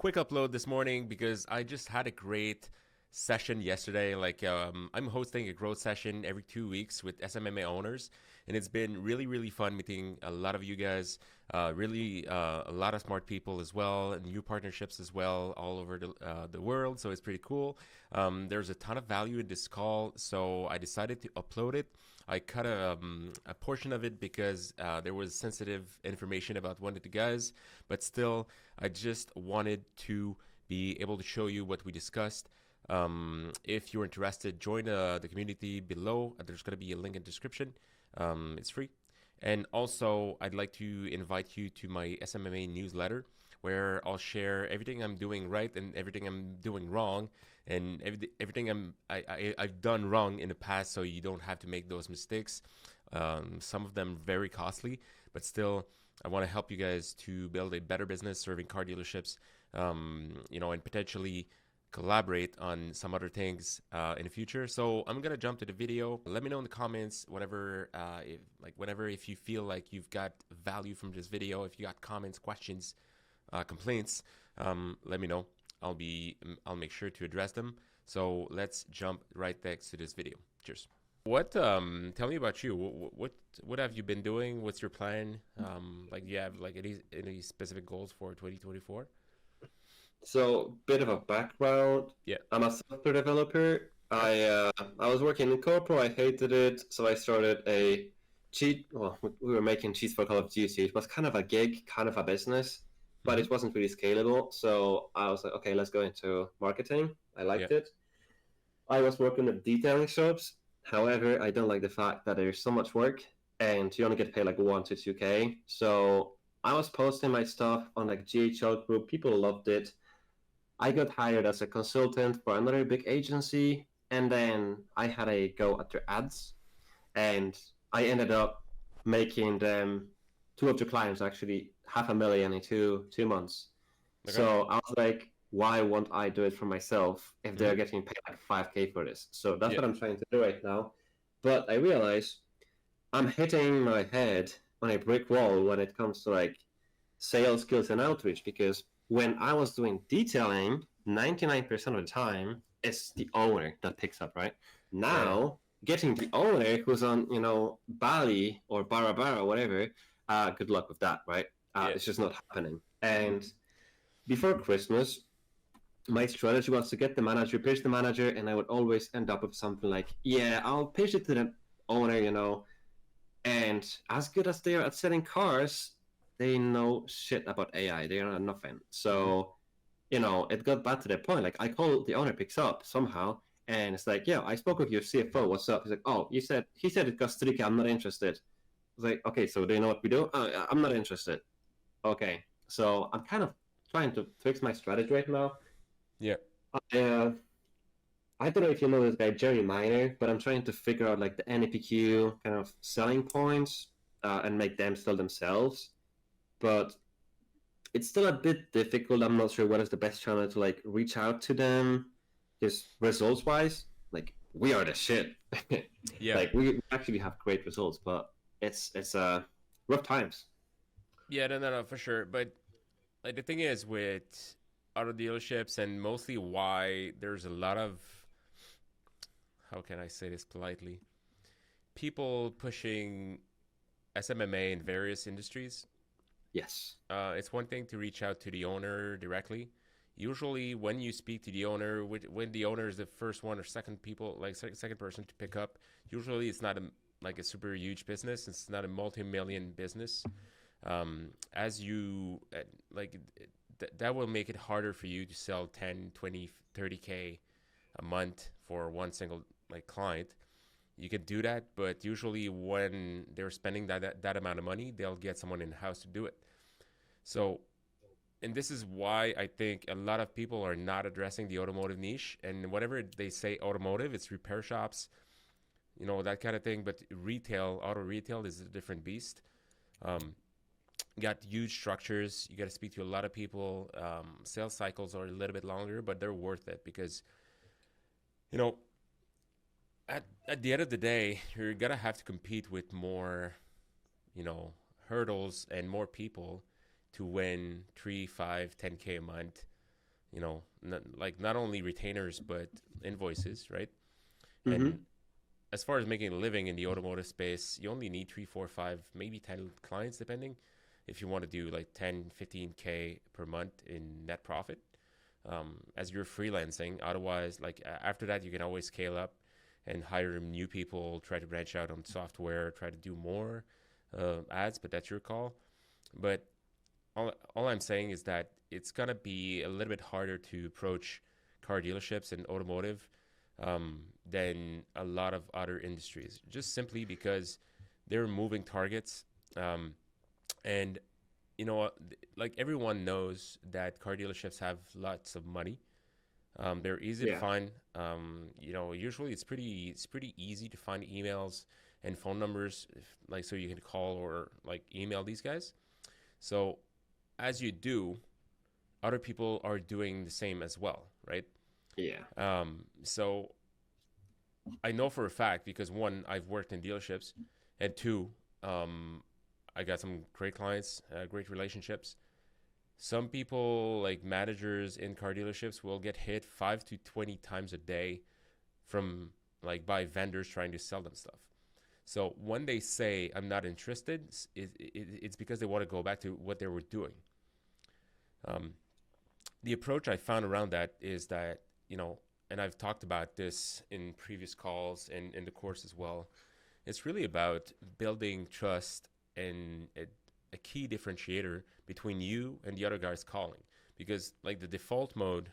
quick upload this morning because I just had a great session yesterday. I'm hosting a growth session every 2 weeks with SMMA owners, and it's been really fun meeting a lot of you guys. A lot of smart people as well, and new partnerships as well all over the world. So it's pretty cool. There's a ton of value in this call, so I decided to upload it. I cut a portion of it because there was sensitive information about one of the guys, but still, I just wanted to be able to show you what we discussed. If you're interested, join the community below. There's going to be a link in the description. It's free. And also, I'd like to invite you to my SMMA newsletter where I'll share everything I'm doing right and everything I'm doing wrong, and everything I've done wrong in the past, so you don't have to make those mistakes. Some of them very costly, but still, I want to help you guys to build a better business serving car dealerships, and potentially collaborate on some other things in the future. So I'm gonna jump to the video. Let me know in the comments, whatever, if you feel like you've got value from this video. If you got comments, questions, complaints, let me know. I'll make sure to address them. So let's jump right next to this video. Cheers. Tell me about you. What have you been doing? What's your plan? Do you have like any specific goals for 2024? So, bit of a background. Yeah. I'm a software developer. I was working in corporate. I hated it, so I started a cheat. Well, we were making cheats for Call of Duty. It was kind of a gig, kind of a business, but it wasn't really scalable. So I was like, okay, let's go into marketing. I liked it. I was working at detailing shops. However, I don't like the fact that there's so much work and you only get paid like 1 to 2K. So I was posting my stuff on like GHL group. People loved it. I got hired as a consultant for another big agency, and then I had a go at their ads, and I ended up making them two of the clients actually 500,000 in two months. Okay. So I was like, why won't I do it for myself if they're getting paid like 5K for this? So that's what I'm trying to do right now. But I realize I'm hitting my head on a brick wall when it comes to like sales skills and outreach, because when I was doing detailing, 99% of the time, it's the owner that picks up, right? Now, getting the owner who's on, Bali or Bara Bara or whatever, good luck with that, right? It's just not happening. And before Christmas, my strategy was to get the manager, pitch the manager, and I would always end up with something like, yeah, I'll pitch it to the owner, and as good as they are at selling cars, they know shit about AI. They know nothing. So, it got back to the point. Like, I call the owner, picks up somehow, and it's like, yeah, I spoke with your CFO. What's up? He's like, oh, he said it costs 3K. I'm not interested. I was like, okay, so do you know what we do? I'm not interested. Okay, so I'm kind of trying to fix my strategy right now. Yeah. I don't know if you know this guy, Jerry Miner, but I'm trying to figure out like the NPQ kind of selling points and make them sell themselves. But it's still a bit difficult. I'm not sure what is the best channel to like reach out to them, just results wise. Like, we are the shit. Yeah. Like, we actually have great results, but it's rough times. Yeah, no, for sure. But like the thing is with auto dealerships, and mostly why there's a lot of, how can I say this politely, people pushing SMMA in various industries. Yes. It's one thing to reach out to the owner directly. Usually, when you speak to the owner, when the owner is the first one or second second person to pick up, usually it's not like a super huge business. It's not a multi-million business. As you that will make it harder for you to sell 10, 20, 30K a month for one single client. You could do that, but usually when they're spending that amount of money, they'll get someone in house to do it. So, and this is why I think a lot of people are not addressing the automotive niche. And whatever they say automotive, it's repair shops, that kind of thing. But auto retail is a different beast. Got huge structures. You got to speak to a lot of people. Sales cycles are a little bit longer, but they're worth it because, at the end of the day, you're gonna have to compete with more, hurdles and more people to win 3, 5, 10K a month. not only retainers but invoices, right? Mm-hmm. And as far as making a living in the automotive space, you only need 3, 4, 5, maybe 10 clients, depending. If you want to do like 10, 15K per month in net profit, as you're freelancing. Otherwise, like after that, you can always scale up and hire new people, try to branch out on software, try to do more ads, but that's your call. But all I'm saying is that it's going to be a little bit harder to approach car dealerships and automotive than a lot of other industries, just simply because they're moving targets. And, like everyone knows that car dealerships have lots of money. They're easy to Yeah. find. Usually it's pretty easy to find emails and phone numbers, like so you can call or like email these guys. So as you do, other people are doing the same as well, right? Yeah. So I know for a fact because one, I've worked in dealerships, and two, um, I got some great clients, great relationships. Some people, like managers in car dealerships, will get hit 5 to 20 times a day from like by vendors trying to sell them stuff. So when they say I'm not interested, it's because they want to go back to what they were doing. Um, the approach I found around that is that, and I've talked about this in previous calls and in the course as well. It's really about building trust and a key differentiator between you and the other guys calling. Because like the default mode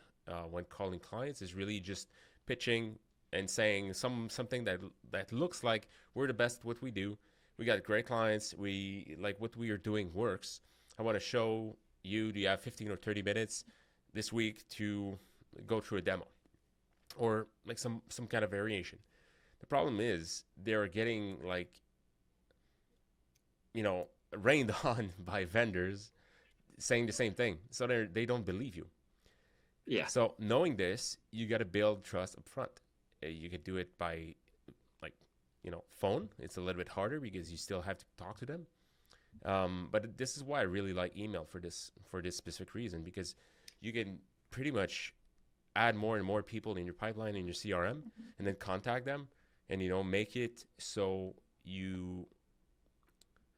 when calling clients is really just pitching and saying something that looks like we're the best at what we do. We got great clients. We like what we are doing works. I want to show you. Do you have 15 or 30 minutes this week to go through a demo or like some kind of variation? The problem is they're getting like rained on by vendors saying the same thing, so they don't believe you. Yeah. So knowing this, you got to build trust up front. You could do it by like phone. It's a little bit harder because you still have to talk to them. But this is why I really like email for this specific reason, because you can pretty much add more and more people in your pipeline in your CRM and then contact them and make it so you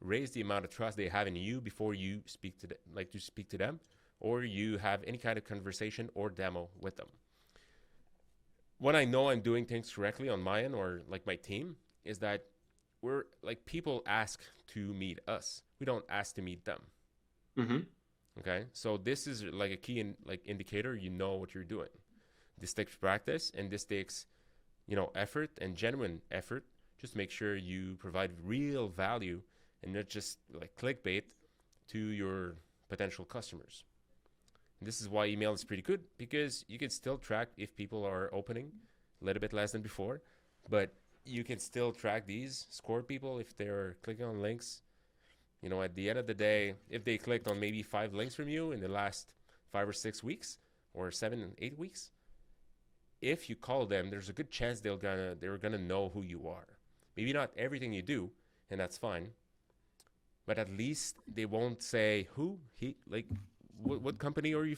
raise the amount of trust they have in you before you speak to them, or you have any kind of conversation or demo with them. When I know I'm doing things correctly on my end or like my team, is that we're like people ask to meet us. We don't ask to meet them. Mm-hmm. Okay, so this is like a key indicator. You know what you're doing. This takes practice, and this takes effort and genuine effort. Just make sure you provide real value and not just like clickbait to your potential customers. And this is why email is pretty good, because you can still track if people are opening a little bit less than before, but you can still track these, score people if they're clicking on links. At the end of the day, if they clicked on maybe 5 links from you in the last 5 or 6 weeks, or 7 and 8 weeks, if you call them, there's a good chance they're gonna know who you are. Maybe not everything you do, and that's fine, but at least they won't say who he like what company are you,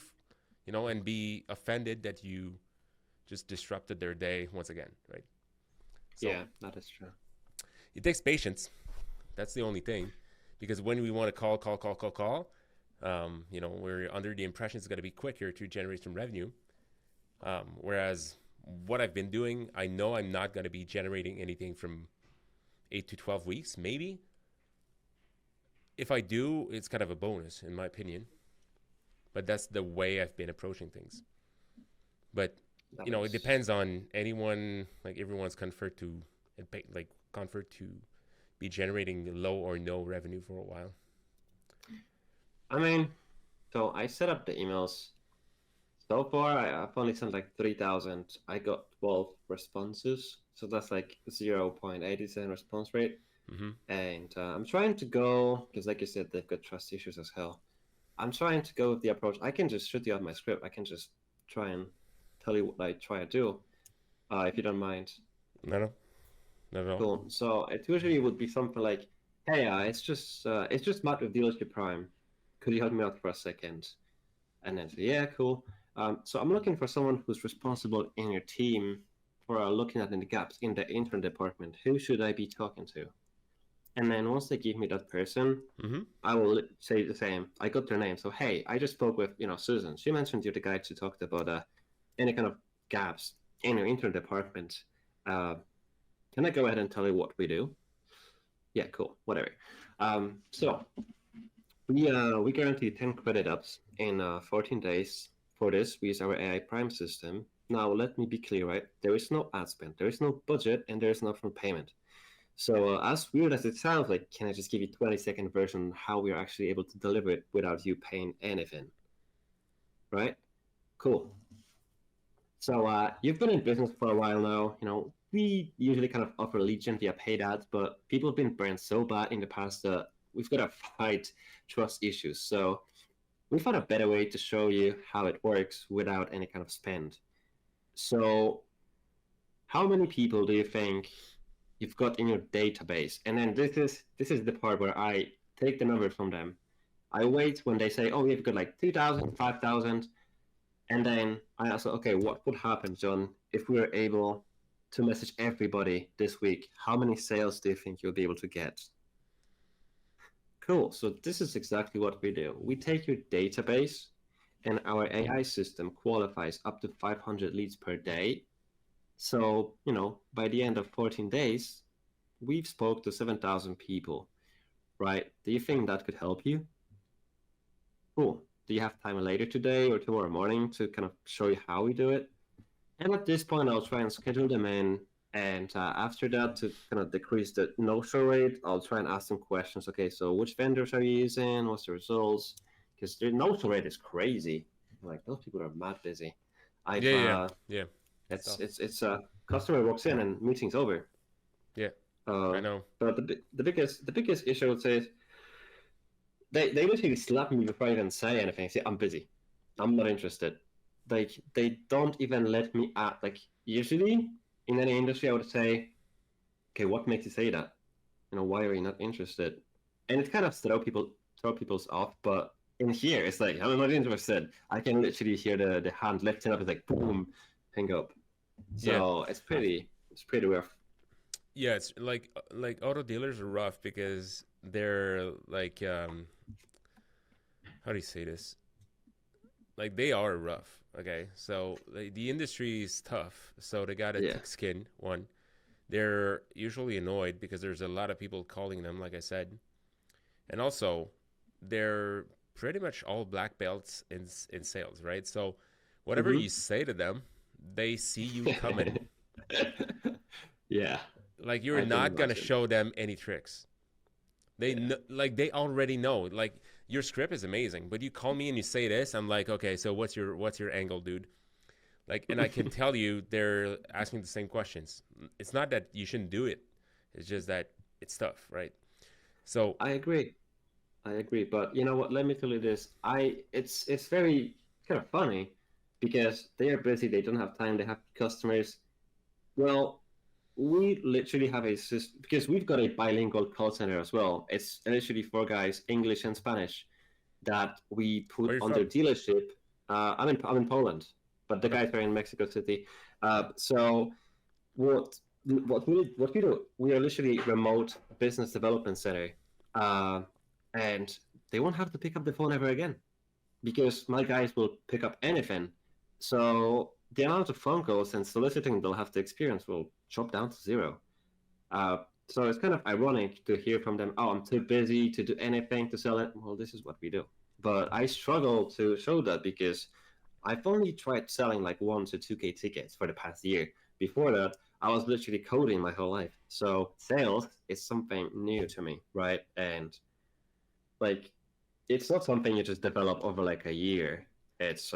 and be offended that you just disrupted their day once again, right? So Yeah, that is true. it takes patience. That's the only thing, because when we want to call, we're under the impression it's going to be quicker to generate some revenue. Whereas what I've been doing, I know I'm not going to be generating anything from 8 to 12 weeks, maybe. If I do, it's kind of a bonus, in my opinion. But that's the way I've been approaching things. But That it is. depends on anyone. Like everyone's comfort to be generating low or no revenue for a while. I mean, so I set up the emails. So far, I've only sent like 3,000. I got 12 responses. So that's like 0.80% response rate. Mm-hmm. And I'm trying to go, because like you said, they've got trust issues as hell. I'm trying to go with the approach. I can just shoot you out my script. I can just try and tell you what I try to do, if you don't mind. No, not at all. Cool. So it usually would be something like, "Hey, it's just Matt with Dealership Prime. Could you help me out for a second?" And then say, "Yeah, cool. So I'm looking for someone who's responsible in your team for looking at the gaps in the intern department. Who should I be talking to? And then once they give me that person, Mm-hmm. I will say the same. I got their name. So, hey, I just spoke with, Susan. She mentioned you're the guy to talk about any kind of gaps in your intern department. Can I go ahead and tell you what we do? Yeah, cool. Whatever. So we guarantee 10 credit ups in 14 days. For this, we use our AI Prime system. Now, let me be clear, right? There is no ad spend, there is no budget, and there is no upfront payment. So as weird as it sounds, like, can I just give you 20-second version how we are actually able to deliver it without you paying anything? Right? Cool. So you've been in business for a while now. We usually kind of offer lead gen via paid ads, but people have been burned so bad in the past that we've got to fight trust issues. So we found a better way to show you how it works without any kind of spend. So how many people do you think you've got in your database? And then this is the part where I take the numbers from them. I wait when they say, oh, we've got like 2,000, 5,000. And then I ask, okay, what would happen, John, if we were able to message everybody this week? How many sales do you think you'll be able to get? Cool. So this is exactly what we do. We take your database, and our AI system qualifies up to 500 leads per day. So, by the end of 14 days, we've spoke to 7,000 people, right? Do you think that could help you? Cool. Do you have time later today or tomorrow morning to kind of show you how we do it? And at this point, I'll try and schedule them in. And after that, to kind of decrease the no-show rate, I'll try and ask them questions. Okay, so which vendors are you using? What's the results? Because the no-show rate is crazy. Like, those people are mad busy. Yeah. It's customer walks in and meeting's over. Yeah, I know. But the biggest issue I would say is they literally slap me before I even say anything. Say, I'm busy. I'm not interested. Like, they don't even let me add. Like, usually in any industry, I would say, okay, what makes you say that? Why are you not interested? And it kind of throw people's off. But in here, it's like, I'm not interested. I can literally hear the hand lifting up. It's like, boom, hang up. So it's pretty rough. Yeah, it's like auto dealers are rough because they're like how do you say this? Like, they are rough. Okay, so the industry is tough. So they got a thick skin. One, they're usually annoyed because there's a lot of people calling them, like I said, and also they're pretty much all black belts in sales, right? So whatever you say to them, they see you coming. Yeah. Like, you're not gonna show them any tricks. They they already know. Like, your script is amazing, but you call me and you say this, I'm like, okay, so what's your angle, dude? Like, and I can tell you they're asking the same questions. It's not that you shouldn't do it. It's just that it's tough, right? So I agree. But you know what? Let me tell you this. It's very kind of funny because they are busy. They don't have time. They have customers. Well, we literally have a system because we've got a bilingual call center as well. It's literally 4 guys, English and Spanish, that we put on their dealership. I'm in Poland, but the guys are in Mexico City. So what we do? We are literally remote business development center, and they won't have to pick up the phone ever again because my guys will pick up anything. So the amount of phone calls and soliciting they'll have to experience will drop down to zero. So it's kind of ironic to hear from them, oh, I'm too busy to do anything to sell it. Well, this is what we do. But I struggle to show that because I've only tried selling like 1 to 2K tickets for the past year. Before that, I was literally coding my whole life. So sales is something new to me, right? And like, it's not something you just develop over like a year. It's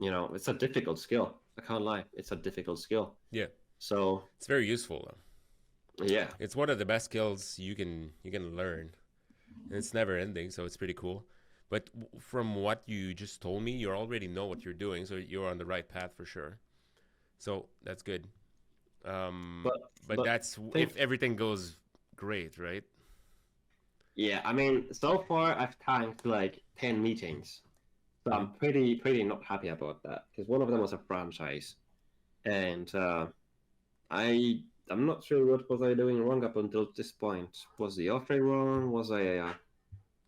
it's a difficult skill. I can't lie. It's a difficult skill. yeah, So it's very useful though. yeah, It's one of the best skills you can learn, and it's never ending. So it's pretty cool. But from what you just told me, you already know what you're doing, so you're on the right path for sure. So that's good. But that's if everything goes great, right? yeah. I mean, so far I've tanked like 10 meetings. So I'm pretty not happy about that because one of them was a franchise, and I I'm not sure what was I doing wrong up until this point. Was the offering wrong? Was I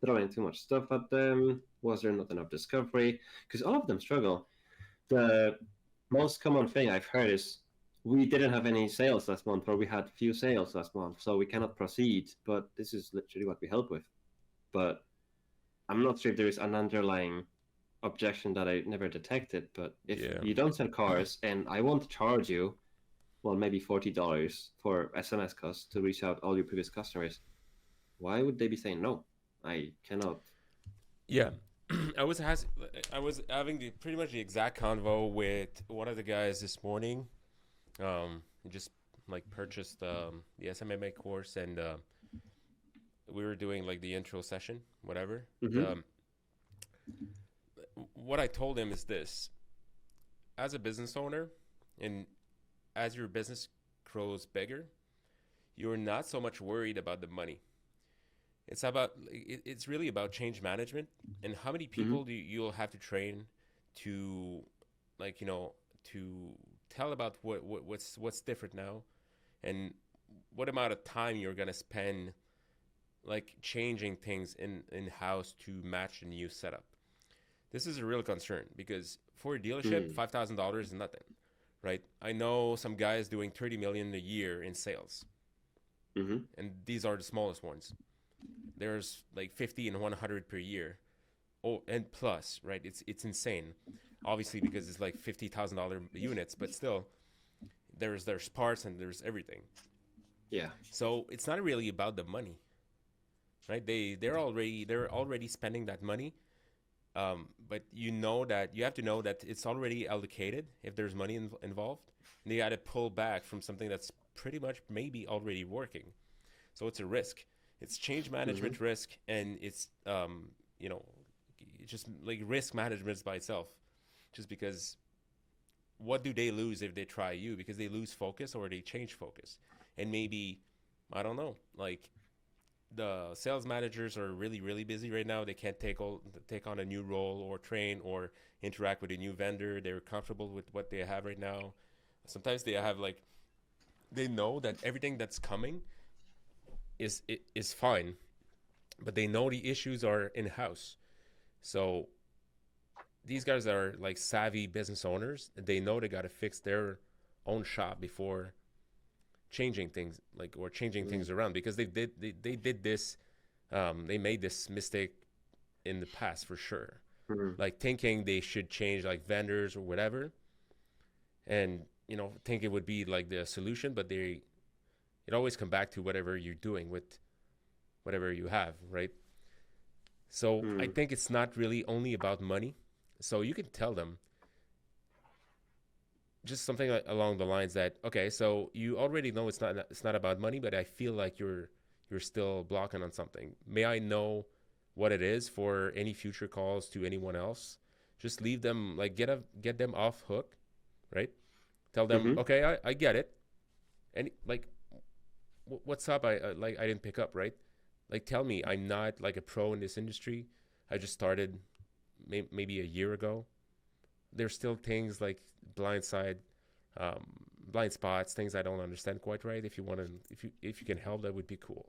throwing too much stuff at them? Was there not enough discovery? Because all of them struggle. The most common thing I've heard is we didn't have any sales last month, or we had few sales last month, so we cannot proceed. But this is literally what we help with. But I'm not sure if there is an underlying objection that I never detected. But if Yeah. you don't sell cars and I want to charge you, well, maybe $40 for SMS cost to reach out all your previous customers, why would they be saying no? I cannot. Yeah. I was having pretty much the exact convo with one of the guys this morning. He just like purchased the SMMA course, and we were doing like the intro session, whatever. Mm-hmm. What I told him is this: as a business owner, and as your business grows bigger, you're not so much worried about the money. It's really about change management and how many Mm-hmm. people you'll have to train to, like, to tell about what's different now, and what amount of time you're gonna spend like changing things in house to match the new setup. This is a real concern because for a dealership, Mm. $5,000 is nothing, right? I know some guys doing 30 million a year in sales, Mm-hmm. and these are the smallest ones. There's like 50 and 100 per year. Oh, and plus, right? It's insane. Obviously, because it's like $50,000 units, but still, there's parts and there's everything. Yeah. So it's not really about the money, right? They're already spending that money. But you have to know that it's already allocated if there's money involved. And they got to pull back from something that's pretty much maybe already working. So it's a risk. It's change Mm-hmm. management risk, and it's just like risk management by itself. Just because, what do they lose if they try you? Because they lose focus or they change focus, and maybe, I don't know, like the sales managers are really busy right now. They can't take on a new role or train or interact with a new vendor. They're comfortable with what they have right now. Sometimes they have like, they know that everything that's coming is fine, but they know the issues are in house. So these guys are like savvy business owners. They know they got to fix their own shop before changing things, like, or changing Mm-hmm. things around, because they did this. They made this mistake in the past for sure, Mm-hmm. like thinking they should change like vendors or whatever, and think it would be like the solution, but it always come back to whatever you're doing with whatever you have, right? So I Mm-hmm. think it's not really only about money. So you can tell them just something like along the lines that, okay, so you already know it's not about money, but I feel like you're still blocking on something. May I know what it is for any future calls to anyone else? Just leave them, like, get them off hook, right? Tell them, Mm-hmm. okay, I get it, and like, what's up? I didn't pick up, right? Like, tell me, I'm not like a pro in this industry. I just started maybe a year ago. There's still things like blindside, um, blind spots, things I don't understand quite right. If you want to, if you can help, that would be cool.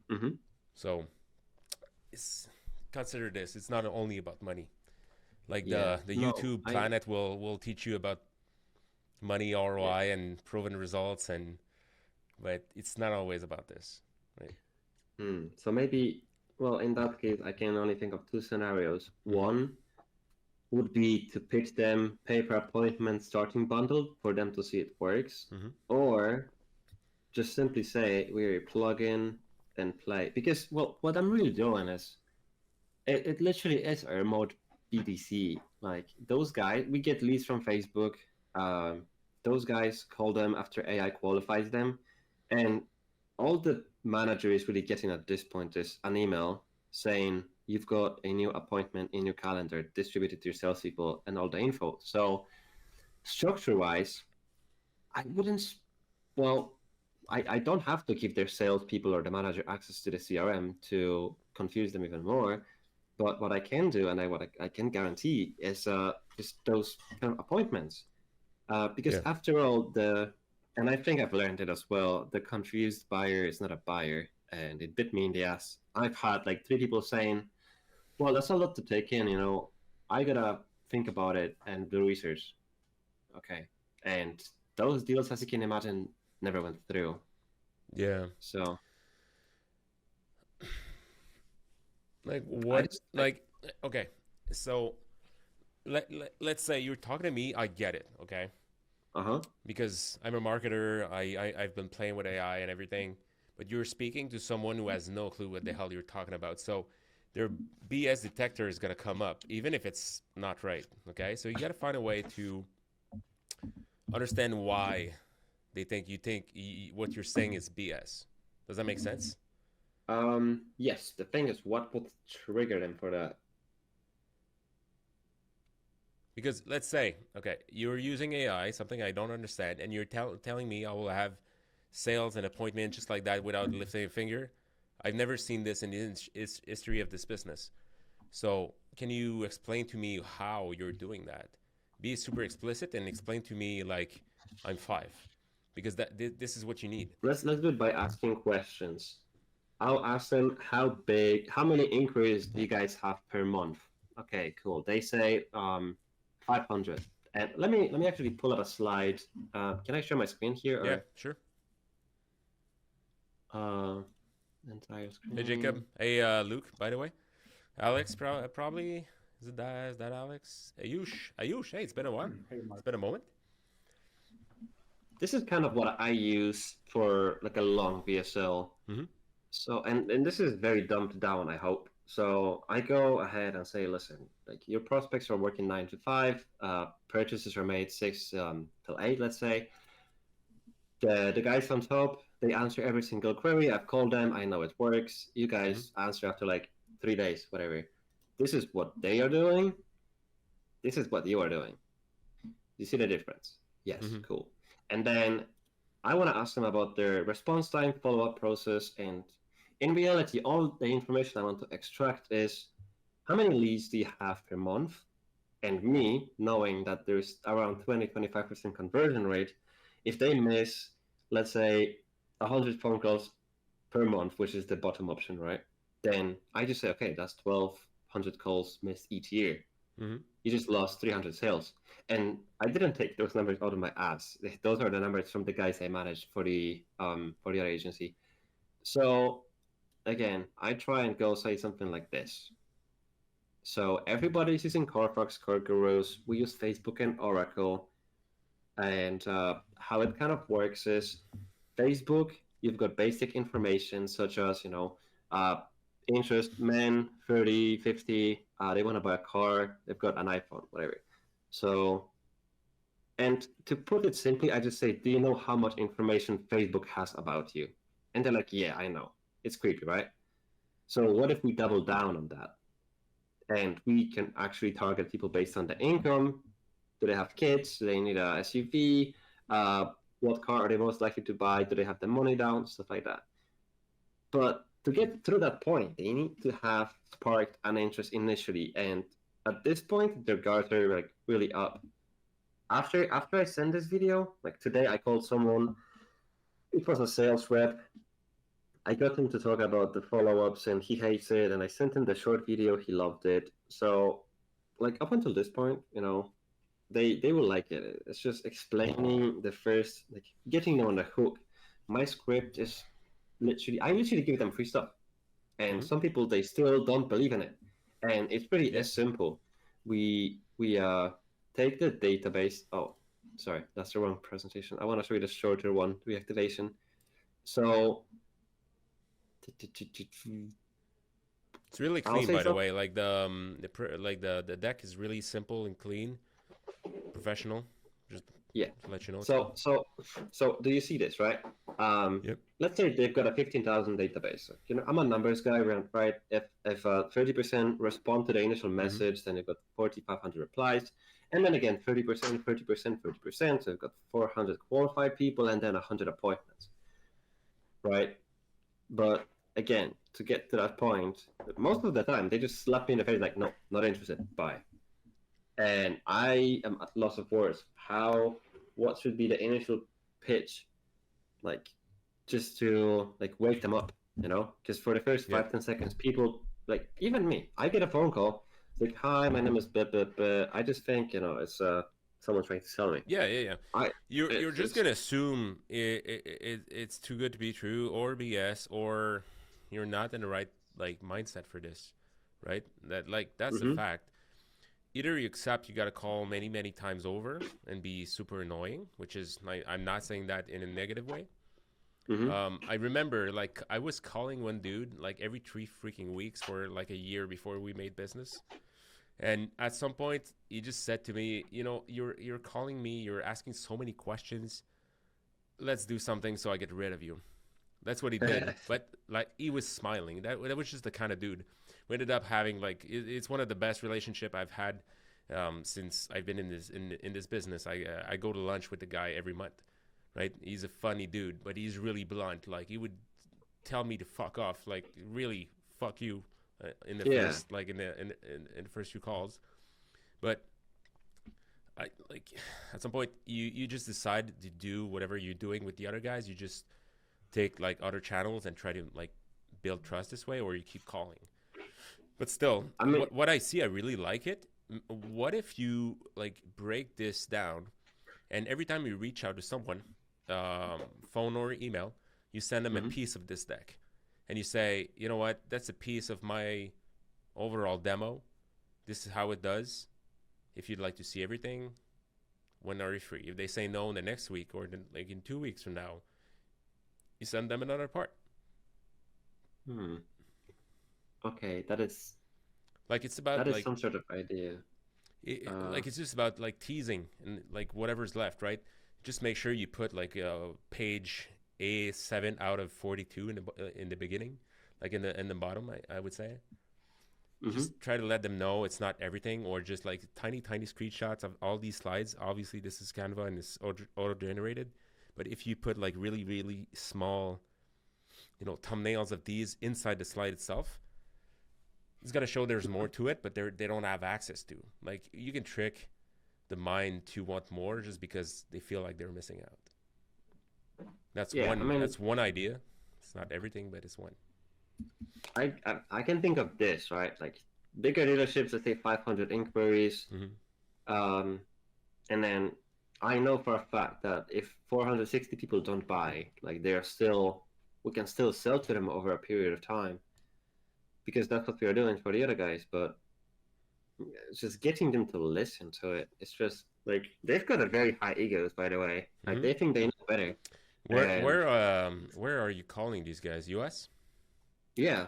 Mm-hmm. So it's, consider this. It's not only about money. Like Yeah. the No, YouTube I. planet will teach you about money, Yeah. ROI, and proven results, and but it's not always about this, right? So maybe, well, in that case, I can only think of two scenarios. Mm-hmm. One would be to pitch them pay per appointment starting bundle for them to see it works, Mm-hmm. or just simply say we're a plugin and play. Because, well, what I'm really doing is it literally is a remote BDC. Like those guys, we get leads from Facebook. Um, those guys call them after AI qualifies them, and all the manager is really getting at this point is an email saying you've got a new appointment in your calendar distributed to your salespeople and all the info. So structure-wise, I wouldn't. Well, I don't have to give their salespeople or the manager access to the CRM to confuse them even more. But what I can do, and I can guarantee, is just those kind of appointments. Because Yeah. after all, and I think I've learned it as well, the confused buyer is not a buyer, and it bit me in the ass. I've had like 3 people saying, "Well, that's a lot to take in, you know. I gotta think about it and do research." Okay, and those deals, as you can imagine, never went through. Yeah. So Like I what? just, Like okay. So let's say you're talking to me. I get it. Okay. uh-huh. Because I'm a marketer. I've been playing with AI and everything. But you're speaking to someone who has no clue what the hell you're talking about. So their BS detector is gonna come up, even if it's not right. Okay. So you got to find a way to understand why they think what you're saying is BS. Does that make sense? Yes, the thing is, what would trigger them for that? Because let's say, okay, you're using AI, something I don't understand, and you're telling me I will have sales and appointments just like that without lifting a finger. I've never seen this in the history of this business. So, can you explain to me how you're doing that? Be super explicit and explain to me like I'm five, because this is what you need. Let's do it by asking questions. I'll ask them how many inquiries do you guys have per month? Okay, cool. They say 500. And let me actually pull up a slide. Can I share my screen Yeah, here sure. or entire Hey screen? Jacob. Hey Luke. By the way, Alex probably is that Alex? Ayush. Hey, it's been a while. Hey, It's Mark. been a moment. This is kind of what I use for like a long VSL. Mm-hmm. So and this is very dumbed down, I hope. So I go ahead and say, listen, like your prospects are working 9 to 5, purchases are made 6 till 8, let's say. The guys on top, they answer every single query. I've called them, I know it works. You Mm-hmm. guys answer after like 3 days, whatever. This is what they are doing. This is what you are doing. You see the difference? Yes, Mm-hmm. cool. And then I want to ask them about their response time, follow-up process, and in reality, all the information I want to extract is how many leads do you have per month? And me, knowing that there's around 20-25% conversion rate, if they miss, let's say, 100 phone calls per month, which is the bottom option, right? Then I just say, okay, that's 1,200 calls missed each year. Mm-hmm. You just lost 300 sales. And I didn't take those numbers out of my ads. Those are the numbers from the guys I managed for the other agency. So again, I try and go say something like this. So everybody's using Carfax, Car Gurus. We use Facebook and Oracle. And how it kind of works is Facebook, you've got basic information such as, uh, interest, men, 30, 50, they want to buy a car, they've got an iPhone, whatever. So, and to put it simply, I just say, do you know how much information Facebook has about you? And they're like, yeah, I know. It's creepy, right? So what if we double down on that? And we can actually target people based on the income. Do they have kids? Do they need a SUV? What car are they most likely to buy? Do they have the money down? Stuff like that. But to get through that point, they need to have sparked an interest initially, and at this point, their guards are like really up. After I send this video, like today, I called someone. It was a sales rep. I got him to talk about the follow-ups, and he hates it. And I sent him the short video. He loved it. So, like up until this point, they will like it. It's just explaining the first, like getting them on the hook. My script is I literally give them free stuff, and Mm-hmm. some people they still don't believe in it. And it's pretty Yeah. as simple. We take the database. Oh, sorry, that's the wrong presentation. I want to show you the shorter one, reactivation. So It's really I'll clean, say by the something. way. Like the deck is really simple and clean, professional. Just Yeah. to let you know, it's cool. So do you see this, right? Yep. Let's say they've got a 15,000 database. I'm a numbers guy, right? If 30% respond to the initial Mm-hmm. message, then you've got 4,500 replies, and then again 30%, 30%, 30%. So you've got 400 qualified people, and then 100 appointments, right? But again, to get to that point, most of the time they just slap me in the face like, no, not interested, bye. And I am at loss of words. What should be the initial pitch, like, just to like wake them up, Because for the first Yeah. 5-10 seconds, people, like, even me, I get a phone call. It's like, hi, my name is but I just think, it's someone trying to sell me. Yeah. I You're just it's gonna assume it's too good to be true or BS, or you're not in the right like mindset for this, right? That's a mm-hmm, fact. Either you accept you got to call many times over and be super annoying, which is I'm not saying that in a negative way. mm-hmm. I remember like I was calling one dude like every 3 freaking weeks for like a year before we made business. And at some point, he just said to me, you're calling me, you're asking so many questions. Let's do something so I get rid of you. That's what he did. But like he was smiling. That was just the kind of dude. We ended up having like it's one of the best relationship I've had since I've been in this business. I go to lunch with the guy every month, right? He's a funny dude, but he's really blunt. Like he would tell me to fuck off, like really fuck you in the Yeah. first like in the first few calls. But I like at some point you just decide to do whatever you're doing with the other guys. You just take like other channels and try to like build trust this way, or you keep calling. But still, I mean, what I see, I really like it. What if you like break this down, and every time you reach out to someone, phone or email, you send them a mhm. piece of this deck, and you say, you know what, that's a piece of my overall demo. This is how it does. If you'd like to see everything, when are you free? If they say no in the next week or like in 2 weeks from now, you send them another part. Hmm. Okay, that is Like it's about like some sort of idea. like it's just about like teasing and like whatever's left, right? Just make sure you put like page A7 out of 42 in the beginning, like in the bottom. I would say Hmm. just try to let them know it's not everything, or just like tiny screenshots of all these slides. Obviously, this is Canva and it's auto generated, but if you put like really small, thumbnails of these inside the slide itself, it's got to show there's more to it, but they don't have access to. Like you can trick the mind to want more just because they feel like they're missing out. That's Yeah, I one. mean, That's one idea. It's not everything, but it's one. I can think of this, right? Like bigger dealerships, let's say 500 inquiries, Hmm. um, and then I know for a fact that if 460 people don't buy, like we can still sell to them over a period of time because that's what we are doing for the other guys. But it's just getting them to listen to it. It's just like they've got a very high egos, by the way. Like Hmm. they think they know better. Where And where um where are you calling these guys? U.S. yeah,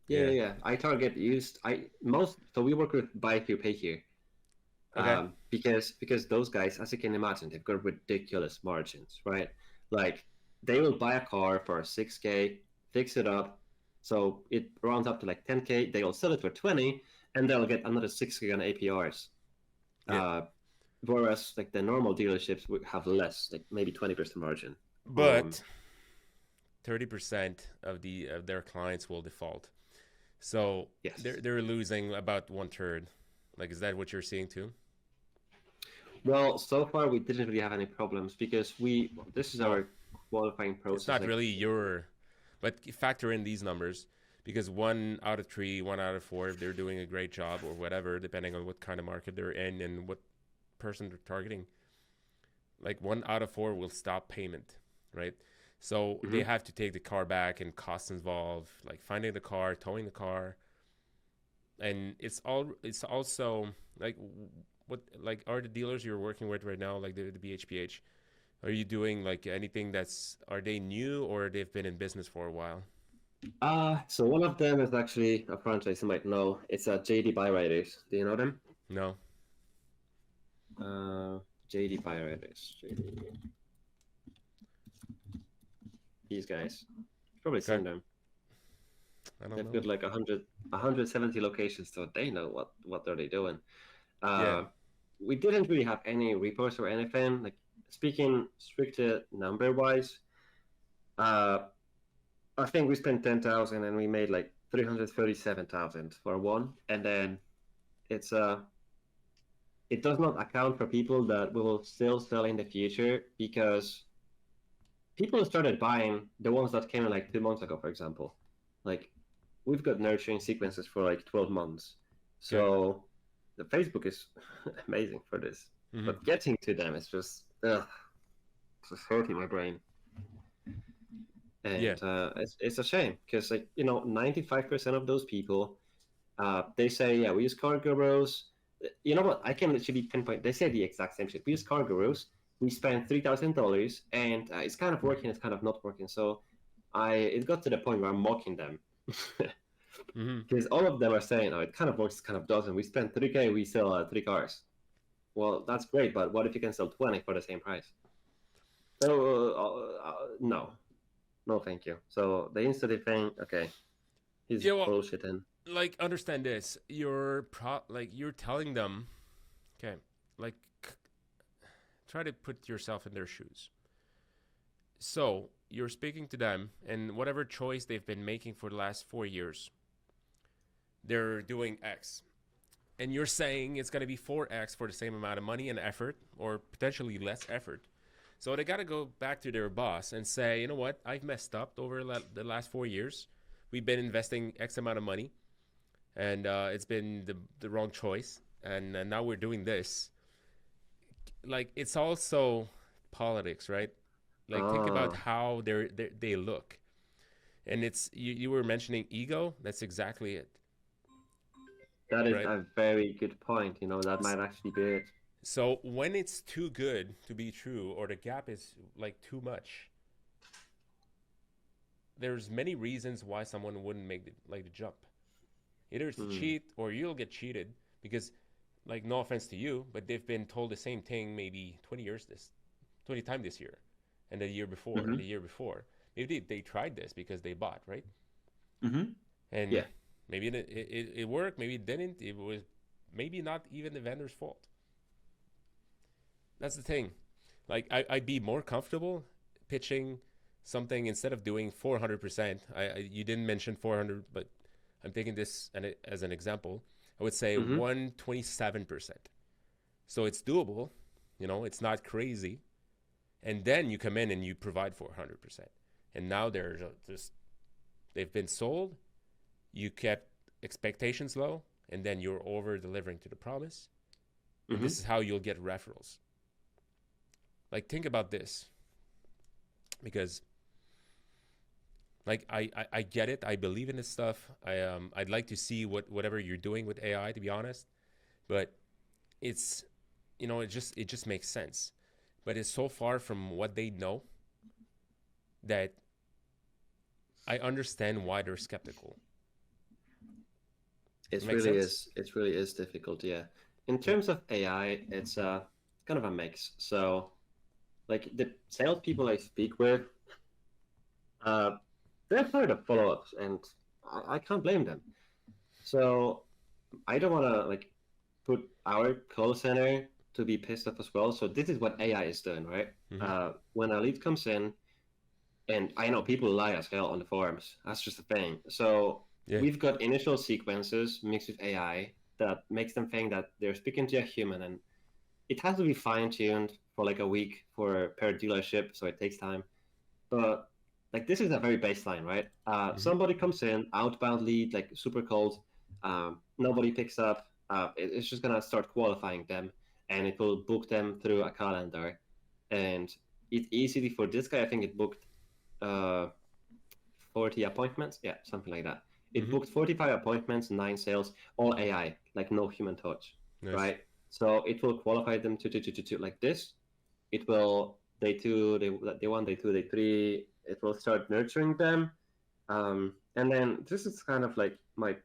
Yeah. yeah. I target used I most so we work with buy here, pay here. Okay. Because those guys, as you can imagine, they've got ridiculous margins, right? Like they will buy a car for 6K, fix it up, so it rounds up to like 10K. They will sell it for 20, and they'll get another 6K on APRs. Yeah. Uh, Whereas like the normal dealerships would have less, like maybe 20% margin. Um, But 30% of their clients will default. So yes. they're losing about one third. Like, is that what you're seeing too? Well, so far we didn't really have any problems because this is Well, our qualifying it's process. not Like, really your, but factor in these numbers because 1 out of 3, 1 out of 4, if they're doing a great job or whatever, depending on what kind of market they're in and what person they're targeting, like 1 out of 4 will stop payment, right? So they mhm. have to take the car back and costs involved, like finding the car, towing the car, and it's also like what like are the dealers you're working with right now, like the BHPH, are you doing like anything are they new or they've been in business for a while? So one of them is actually a franchise you might know. It's a JD Bywriters. Do you know them? No. Uh, JD Bywriters. JD. These guys. You've probably Okay. seen them. I don't They've know. got like 170 locations, so they know what are they doing. Yeah. Uh, we didn't really have any reports or anything. Like speaking strictly number wise, uh, I think we spent 10,000 and we made like 337,000 for one, and then it's it does not account for people that we will still sell in the future because people started buying the ones that came in like 2 months ago, for example. Like we've got nurturing sequences for like 12 months. Okay. So the Facebook is amazing for this. Hmm. But getting to them is just ugh, it's just hurting my brain. Yeah. And it's a shame because like 95% of those people they say, yeah, we use car gurus. You know what? I can literally pinpoint. They say the exact same shit. We use car gurus. We spend $3,000, and it's kind of working. It's kind of not working. So, it got to the point where I'm mocking them Hmm. because all of them are saying, "Oh, it kind of works, it kind of doesn't." We spend 3K, we sell 3 cars. Well, that's great, but what if you can sell 20 for the same price? So, no, no, thank you. So the incentive thing, okay, he's Yeah. Well, bullshitting. like understand this. You're telling them, okay, like try to put yourself in their shoes. So you're speaking to them, and whatever choice they've been making for the last 4 years, they're doing X. And you're saying it's going to be 4X for the same amount of money and effort, or potentially less effort. So they got to go back to their boss and say, you know what, I've messed up over the last 4 years. We've been investing X amount of money, and it's been the wrong choice. And now we're doing this. Like, it's also politics, right? Like, think about Ah, how they look. And it's, you were mentioning ego. That's exactly it, that is right? a very good point. That might actually be it. So when it's too good to be true, or the gap is like too much, there's many reasons why someone wouldn't make the jump. Either it's to Hmm. cheat or you'll get cheated because, like, no offense to you, but they've been told the same thing maybe 20 times this year, and the year before, and Mm-hmm. the year before. Maybe they tried this because they bought, right? Mm-hmm. And Yeah. maybe it worked, maybe it didn't. It was maybe not even the vendor's fault. That's the thing. Like, I'd be more comfortable pitching something instead of doing 400%. You didn't mention 400, but I'm taking this as an example. I would say Mm-hmm. 127%. So it's doable. It's not crazy. And then you come in and you provide 400%. And now they've been sold. You kept expectations low, and then you're over delivering to the promise. And Mm-hmm. this is how you'll get referrals. Like, think about this, because like I get it. I believe in this stuff. I'd like to see whatever you're doing with AI, to be honest. But it's it just makes sense. But it's so far from what they know that I understand why they're skeptical. It It makes really sense? is. It really is difficult. Yeah. In Yeah. terms of AI, it's kind of a mix. So, like the salespeople I speak with, uh, they're tired of follow-ups, and I can't blame them. So I don't want to like put our call center to be pissed off as well. So this is what AI is doing, right? Mm-hmm. When a lead comes in, and I know people lie as hell on the forums. That's just a thing. So Yeah. we've got initial sequences mixed with AI that makes them think that they're speaking to a human, and it has to be fine-tuned for like a week for per dealership, so it takes time. But like this is a very baseline, right? Mm-hmm. Somebody comes in, outbound lead, like super cold. Nobody picks up. It's just gonna start qualifying them, and it will book them through a calendar. And it's easy for this guy. I think it booked uh, 40 appointments. Yeah, something like that. It Mm-hmm. booked 45 appointments, 9 sales, all AI, like no human touch, Nice. right? So it will qualify them to like this. It will day two, day one, day two, day three. It will start nurturing them, and then this is kind of like my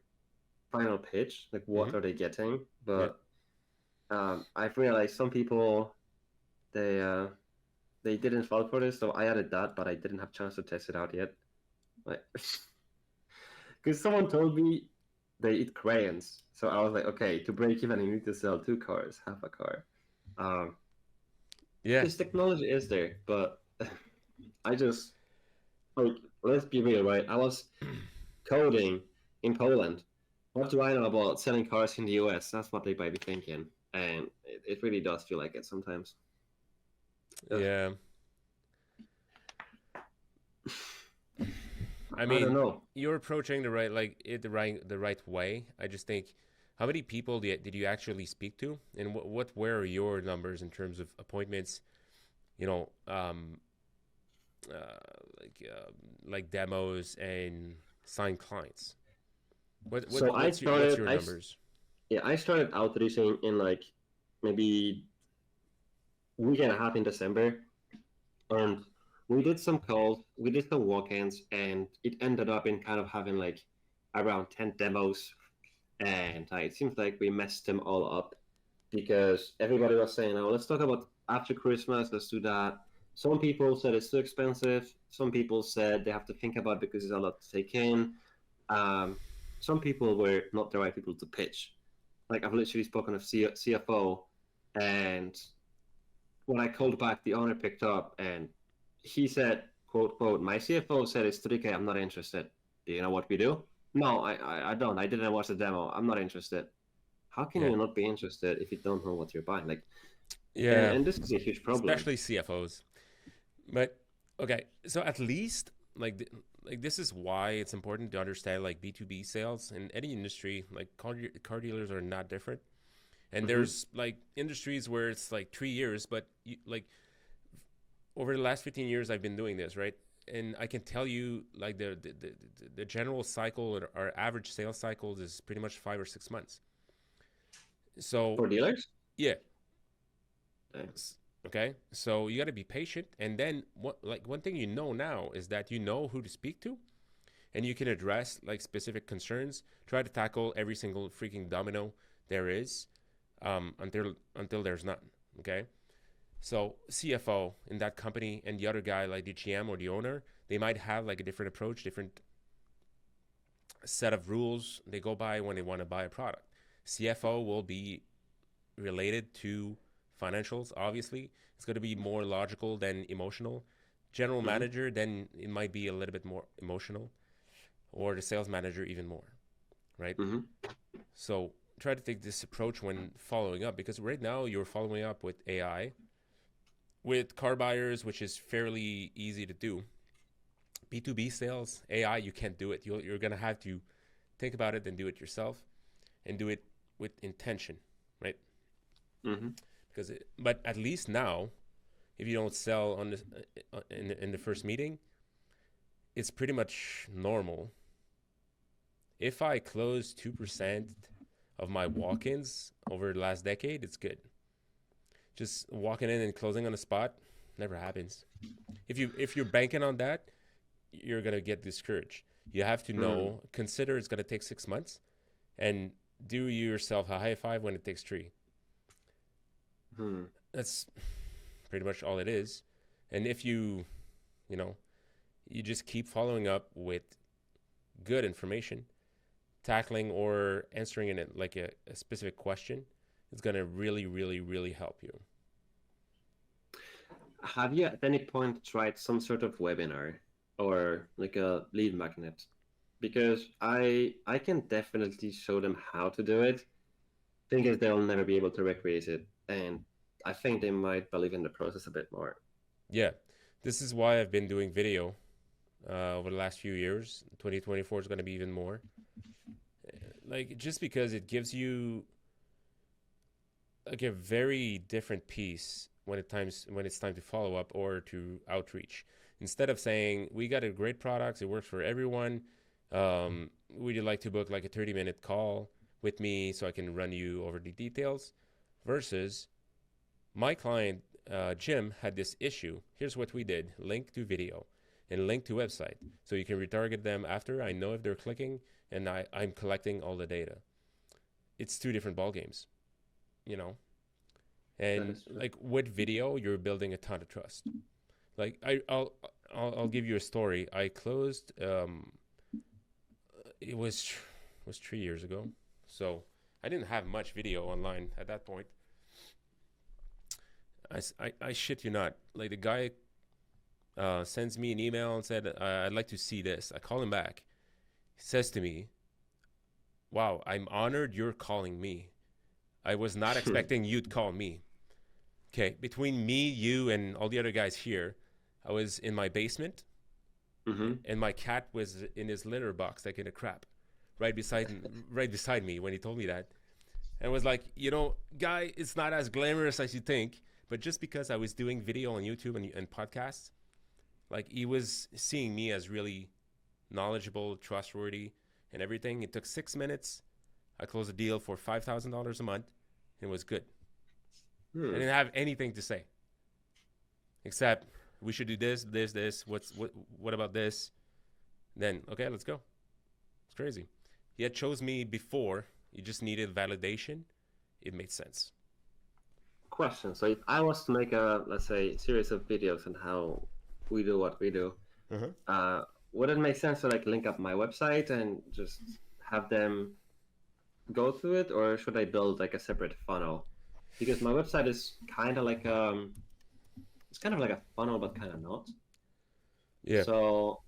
final pitch. Like, Mm-hmm. what are they getting? Yeah. But I've realized some people they they didn't fall for this, so I added that, but I didn't have chance to test it out yet. Like, because someone told me they eat crayons, so I was like, okay, to break even, you need to sell 2 cars, half a car. Um, Yeah. this technology is there, but I just like let's be real, right? I was coding in Poland. What do I know about selling cars in the US? That's what they might be thinking. And it really does feel like it sometimes. Ugh. Yeah. I I don't mean, know. you're approaching the right like it the right way. I just think, how many people did you actually speak to, and what were your numbers in terms of appointments? You know, uh, like uh, like demos and signed clients. So I What's started, your numbers? yeah, I started outreaching in like maybe week and a half in December, and we did some calls, we did some walk-ins, and it ended up in kind of having like around 10 demos, and it seems like we messed them all up because everybody was saying, "Oh, let's talk about after Christmas. Let's do that." Some people said it's too expensive. Some people said they have to think about it because it's a lot to take in. Um, some people were not the right people to pitch. Like I've literally spoken of CFO, and when I called back, the owner picked up and he said, "quote quote," my CFO said it's 3K. I'm not interested. Do you know what we do? No, I don't. I didn't watch the demo. I'm not interested. How can Yeah, you not be interested if you don't know what you're buying? Like, yeah, and this is a huge problem. especially CFOs. But okay, so at least like this is why it's important to understand like B2B sales in any industry. Like car dealers are not different. And Mm-hmm. there's like industries where it's like 3 years, but like over the last 15 years, I've been doing this, right? And I can tell you like the general cycle or our average sales cycle is pretty much 5 or 6 months. So For dealers? yeah, Okay. okay. So you got to be patient, and then what? Like one thing you know now is that you know who to speak to, and you can address like specific concerns. Try to tackle every single freaking domino there is, until there's none. Okay. So CFO in that company and the other guy like the GM or the owner, they might have like a different approach, different set of rules they go by when they want to buy a product. CFO will be related to financials, obviously. It's going to be more logical than emotional. General Mm-hmm. manager, then it might be a little bit more emotional, or the sales manager, even more, right? Mm-hmm. So try to take this approach when following up, because right now you're following up with AI, with car buyers, which is fairly easy to do. B2B sales, AI, you can't do it. You're going to have to think about it and do it yourself, and do it with intention, right? Mm-hmm. But at least now, if you don't sell on the, in the first meeting, it's pretty much normal. If I close 2% of my walk-ins over the last decade, it's good. Just walking in and closing on the spot never happens. If you're banking on that, you're gonna get discouraged. You have to Mm-hmm. know, consider it's gonna take 6 months, and do yourself a high five when it takes three. Hmm. That's pretty much all it is. And if you know, you just keep following up with good information, tackling or answering in like a specific question, it's gonna really, really, really help you. Have you at any point tried some sort of webinar or like a lead magnet? Because I can definitely show them how to do it. Thing is, they'll never be able to recreate it, and I think they might believe in the process a bit more. Yeah, this is why I've been doing video over the last few years. 2024 is gonna be even more. Like just because it gives you like a very different piece when it's time to follow up or to outreach. Instead of saying we got a great product, it works for everyone. Would you like to book like a 30-minute call with me so I can run you over the details? Versus my client Jim had this issue. Here's what we did: link to video and link to website, so you can retarget them after. I know if they're clicking, and I'm collecting all the data. It's two different ball games, you know. That And is true. like with video, you're building a ton of trust. Like I'll give you a story. I closed. It was 3 years ago, so I didn't have much video online at that point. I shit you not. Like the guy, sends me an email and said, I'd like to see this. I call him back. He says to me, wow, I'm honored you're calling me. I was not expecting you'd call me. Okay, between me, you, and all the other guys here, I was in my basement, and my cat was in his litter box taking a crap, right beside me when he told me that, and was like, guy, it's not as glamorous as you think, but just because I was doing video on YouTube and podcasts, like he was seeing me as really knowledgeable, trustworthy, and everything. It took 6 minutes. I closed a deal for $5,000 a month. And it was good. I didn't have anything to say except we should do this, this, this. What about this? Then okay, let's go. It's crazy. He had chose me before. He just needed validation. It made sense. Question. So if I was to make a, let's say, series of videos on how we do what we do, would it make sense to like link up my website and just have them go through it, or should I build like a separate funnel? Because my website is kind of like it's kind of like a funnel, but kind of not. Yeah. So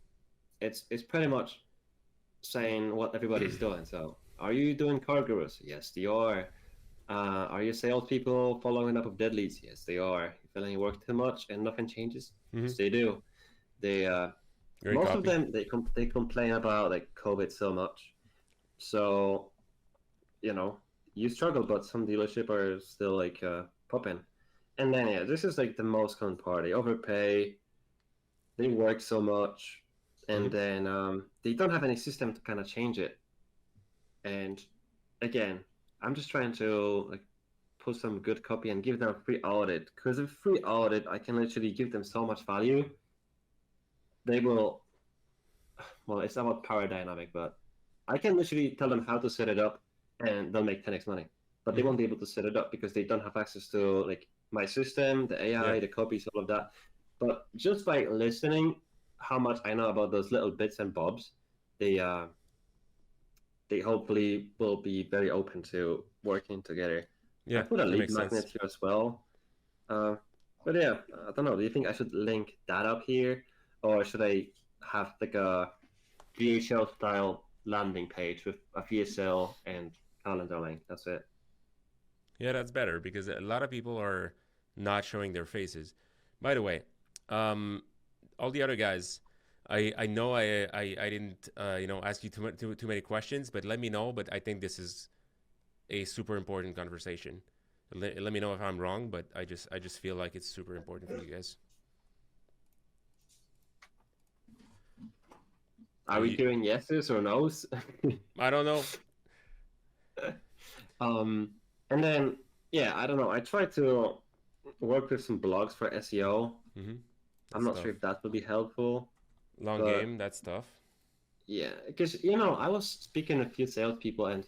it's pretty much saying what everybody's doing. So are you doing car gurus? Yes, they are. Are you salespeople following up with dead leads? Yes, they are. You feeling you work too much and nothing changes? Yes, they do. They most of them they complain about like COVID so much. So you struggle, but some dealership are still like popping. And then this is like the most common part. They overpay, they work so much, and then they don't have any system to kind of change it. And again, I'm just trying to like put some good copy and give them a free audit. Because with free audit, I can literally give them so much value. They will, well, it's about power dynamic, but I can literally tell them how to set it up, and they'll make 10x money. But they won't be able to set it up because they don't have access to like my system, the AI, the copies, all of that. But just by listening how much I know about those little bits and bobs, they hopefully will be very open to working together. Yeah, I put a lead magnet here as well. But yeah, I don't know. Do you think I should link that up here, or should I have like a VHL style landing page with a VSL and calendar link? That's it. Yeah, that's better because a lot of people are not showing their faces. By the way, all the other guys, I know I didn't ask you too many questions, but let me know. But I think this is a super important conversation. Let me know if I'm wrong, but I just feel like it's super important for you guys. Are we doing yeses or nos? I don't know. And then I don't know. I try to work with some blogs for SEO. I'm not sure if that would be helpful. Long game, that's tough. Yeah, because I was speaking to a few salespeople, and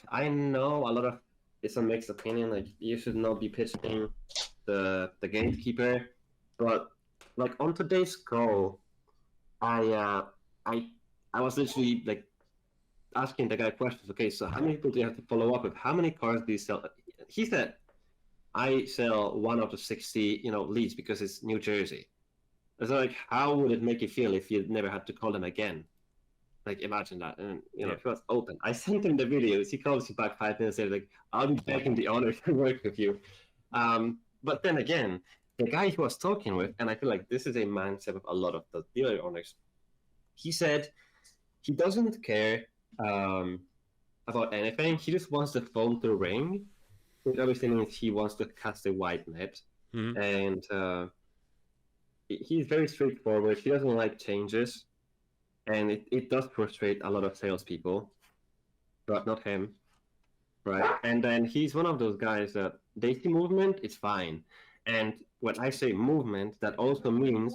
I know a lot of it's a mixed opinion. Like you should not be pitching the gatekeeper, but like on today's call, I was literally like asking the guy questions. Okay, so how many people do you have to follow up with? How many cars do you sell? He said, I sell 1 out of 60, leads because it's New Jersey. It's like, how would it make you feel if you never had to call them again? Like, imagine that. And, if he was open. I sent him the videos. He calls you back 5 minutes later, like, I'll be back in the honor to work with you. But then again, the guy he was talking with, and I feel like this is a mindset of a lot of the dealer owners, he said he doesn't care about anything. He just wants the phone to ring, which obviously means he wants to cast a wide net. And he's very straightforward. He doesn't like changes. And it does frustrate a lot of salespeople, but not him. Right? And then he's one of those guys that they see movement, it's fine. And when I say movement, that also means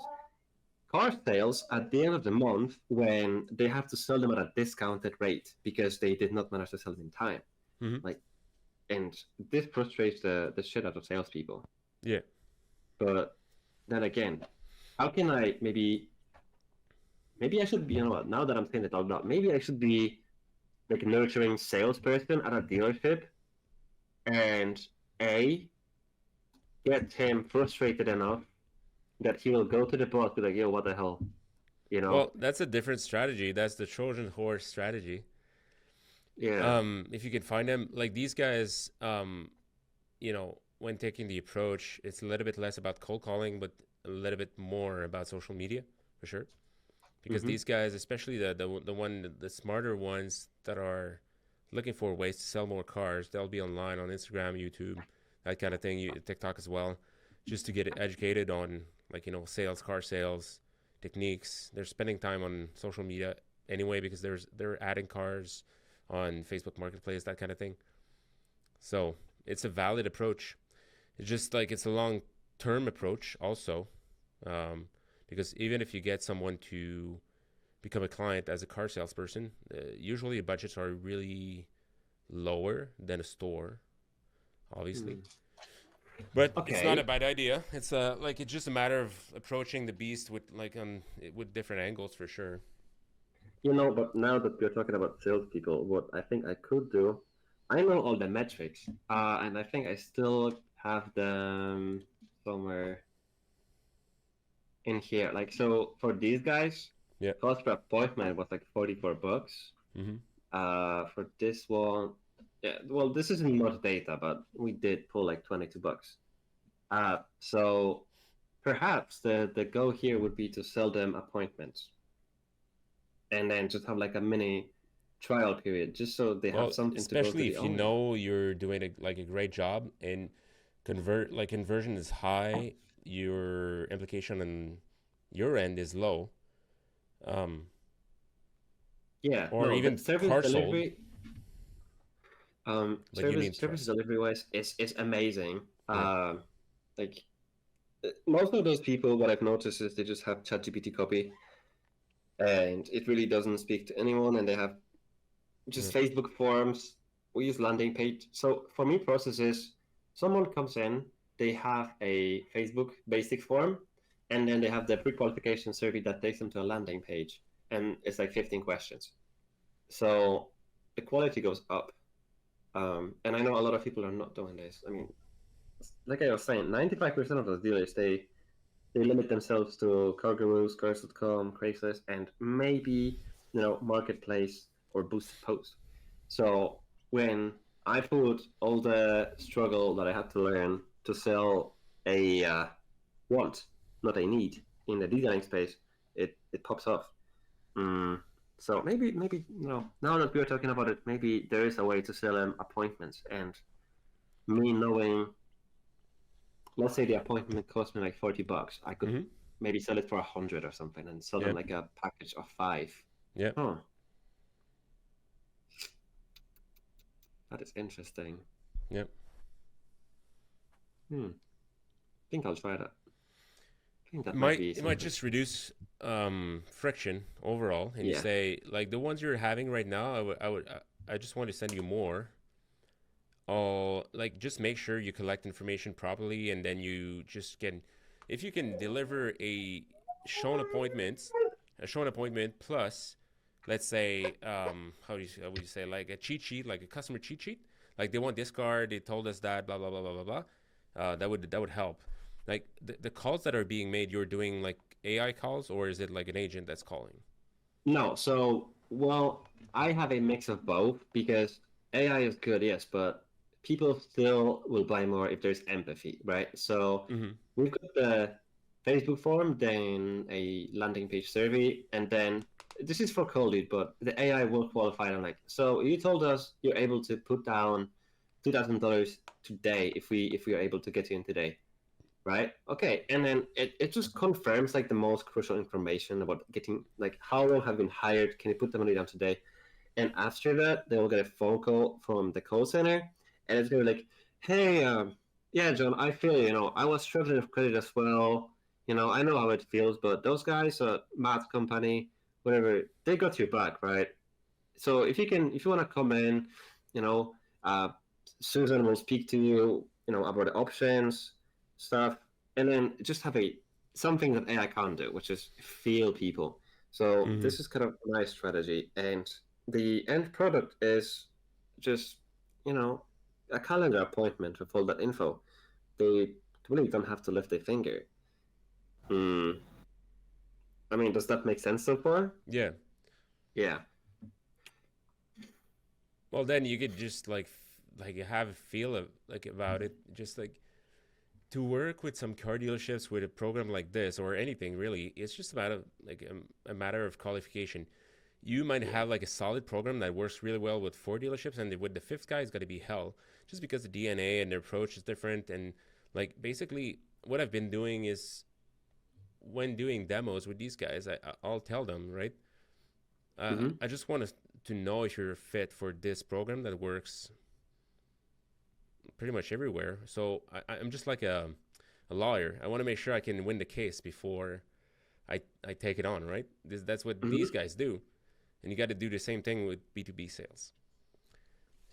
car sales at the end of the month when they have to sell them at a discounted rate because they did not manage to sell them in time. And this frustrates the shit out of salespeople. Yeah. But then again, how can I maybe I should be, now that I'm saying it out loud, maybe I should be like a nurturing salesperson at a dealership and get him frustrated enough that he will go to the boss, be like, "Yo, what the hell?" You know? Well, that's a different strategy. That's the Trojan horse strategy. Yeah. If you can find them, like these guys, when taking the approach, it's a little bit less about cold calling, but a little bit more about social media for sure. Because Mm-hmm. these guys, especially the smarter ones that are looking for ways to sell more cars, they'll be online on Instagram, YouTube, that kind of thing, TikTok as well, just to get educated on like sales, car sales techniques. They're spending time on social media anyway because they're adding cars on Facebook Marketplace, that kind of thing. So it's a valid approach. It's just like it's a long term approach also, um, because even if you get someone to become a client as a car salesperson, usually budgets are really lower than a store, obviously. Hmm. But it's not a Okay. bad idea. It's just a matter of approaching the beast with different angles for sure. But now that we're talking about salespeople, what I think I could do, I know all the metrics, and I think I still have them somewhere in here. Like, so for these guys, Yeah. cost per appointment was like $44. Mm-hmm. For this one, yeah, well, this isn't much data, but we did pull like $22. So perhaps the goal here would be to sell them appointments and then just have like a mini trial period, just so they have Well, something to go to especially the if you owner. know you're doing a great job and conversion is high, your implication on your end is low, um, Yeah, or no, the even service car sold, delivery, but you service need service trust. delivery wise is amazing. Yeah. Like most of those people, what I've noticed is they just have ChatGPT copy, and it really doesn't speak to anyone, and they have Yeah. just Facebook forms. We use landing page. So for me, process is someone comes in, they have a Facebook basic form, and then they have the pre-qualification survey that takes them to a landing page, and it's like 15 questions. So the quality goes up. And I know a lot of people are not doing this. I mean, like I was saying, 95% of those dealers they limit themselves to CarGurus, Cars.com, Craigslist, and maybe Marketplace or Boosted Post. So when I put all the struggle that I had to learn to sell a want, not a need, in the detailing space, it pops off. Mm. So maybe now that we're talking about it, maybe there is a way to sell them appointments. And me knowing, let's say the appointment cost me like $40, I could Mm-hmm. maybe sell it for 100 or something and sell them Yeah. like a package of five. Yeah. Huh, that is interesting. Yeah. Hmm, I think I'll try that. I think It that might might be it might something. just reduce friction overall, and you Yeah. say like the ones you're having right now, I just want to send you more. All like just make sure you collect information properly, and then you just can, if you can deliver shown appointment, a shown appointment plus, let's say, how would you say, like a cheat sheet, like a customer cheat sheet, like they want this card, they told us that, blah blah blah blah blah blah. That would help. Like the calls that are being made, you're doing like AI calls, or is it like an agent that's calling? No, so well, I have a mix of both because AI is good, yes, but people still will buy more if there's empathy, right? So Mm-hmm. we've got the Facebook form, then a landing page survey, and then this is for cold lead, but the AI will qualify them like, so you told us you're able to put down $2,000 today if we are able to get you in today, right? Okay, and then it just confirms like the most crucial information about getting like how long have been hired, can you put the money down today? And after that, they will get a phone call from the call center, and it's gonna be like, hey, yeah, John, I feel I was struggling with credit as well. I know how it feels, but those guys, math company, whatever, they got your back, right? So if you want to come in, you know, uh, Susan will speak to you, about the options, stuff, and then just have a something that AI can't do, which is feel people. So Mm-hmm. this is kind of a nice strategy, and the end product is just, you know, a calendar appointment with all that info. They really don't have to lift a finger. Hmm. I mean, does that make sense so far? Yeah. Yeah. Well, then you could just like have a feel of like about it. Just like to work with some car dealerships with a program like this or anything really, it's just about a matter of qualification. You might Yeah. have like a solid program that works really well with four dealerships, and with the fifth guy, it's got to be hell, just because the DNA and their approach is different. And like basically, what I've been doing is when doing demos with these guys, I'll tell them, right? Mm-hmm. I just want to know if you're fit for this program that works pretty much everywhere. So I'm just like a lawyer. I want to make sure I can win the case before I take it on, right? That's what these Mm-hmm. guys do. And you got to do the same thing with B2B sales.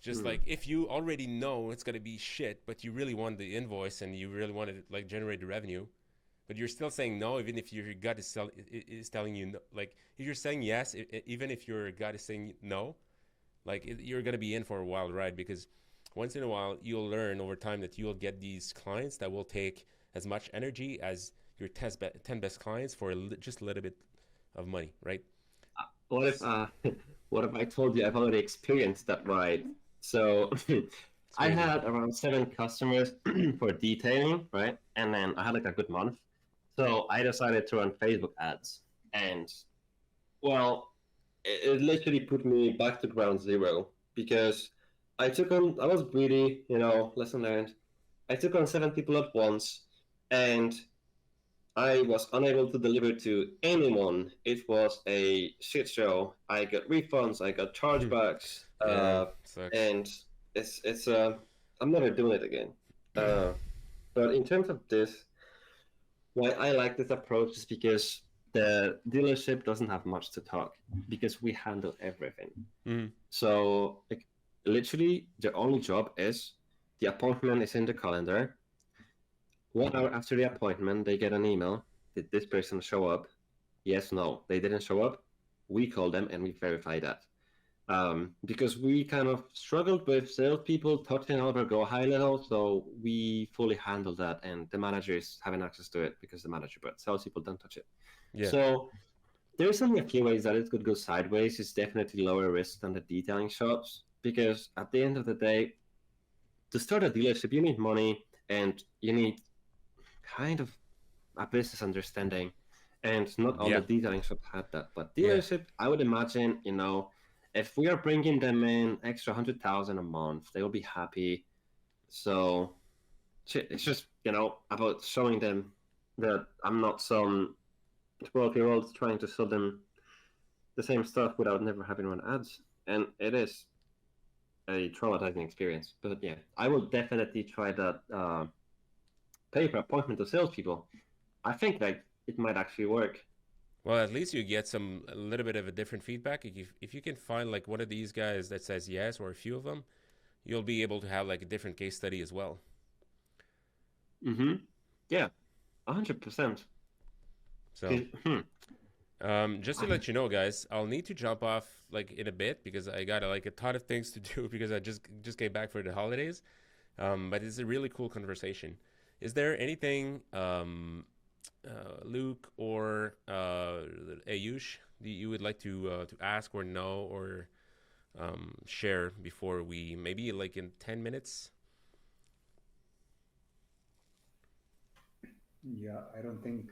Just Hmm. like if you already know it's going to be shit, but you really want the invoice and you really want to like generate the revenue, but you're still saying no, even if your gut is telling you no. Like if you're saying yes, even if your gut is saying no, like you're going to be in for a wild ride, because once in a while you'll learn over time that you'll get these clients that will take as much energy as your 10 best clients for just a little bit of money, right? What if what if I told you I've already experienced that ride? So It's I crazy. had around 7 customers for detailing, right? And then I had like a good month. So I decided to run Facebook ads. And well, it literally put me back to ground zero because I was greedy, lesson learned. I took on 7 people at once, and I was unable to deliver to anyone. It was a shit show. I got refunds, I got chargebacks, Yeah, sucks. and it's I'm never doing it again. Uh, but in terms of this, why I like this approach is because the dealership doesn't have much to talk because we handle everything. Mm. So like literally, their only job is the appointment is in the calendar. 1 hour after the appointment, they get an email. Did this person show up? Yes, no. They didn't show up. We call them and we verify that. Because we kind of struggled with salespeople touching out or go high level, so we fully handle that, and the manager is having access to it because the manager, but salespeople don't touch it. Yeah. So there's only a few ways that it could go sideways. It's definitely lower risk than the detailing shops because at the end of the day, to start a dealership, you need money and you need kind of a business understanding, and not all the Yeah. detailing shop had that. But Yeah. dealership, I would imagine, if we are bringing them in extra 100,000 a month, they will be happy. So it's just about showing them that I'm not some 12-year-old trying to sell them the same stuff without never having run ads, and it is a traumatizing experience. But yeah, I will definitely try that pay per appointment to salespeople. I think that it might actually work. Well, at least you get some a little bit of a different feedback. If you can find like one of these guys that says yes or a few of them, you'll be able to have like a different case study as well. Mm-hmm. Yeah, 100%. So, Hmm. just to let you know, guys, I'll need to jump off like in a bit because I got like a ton of things to do because I just came back for the holidays. But it's a really cool conversation. Is there anything, Luke or Ayush, that you would like to ask or know or share before we maybe like in 10 minutes? Yeah, I don't think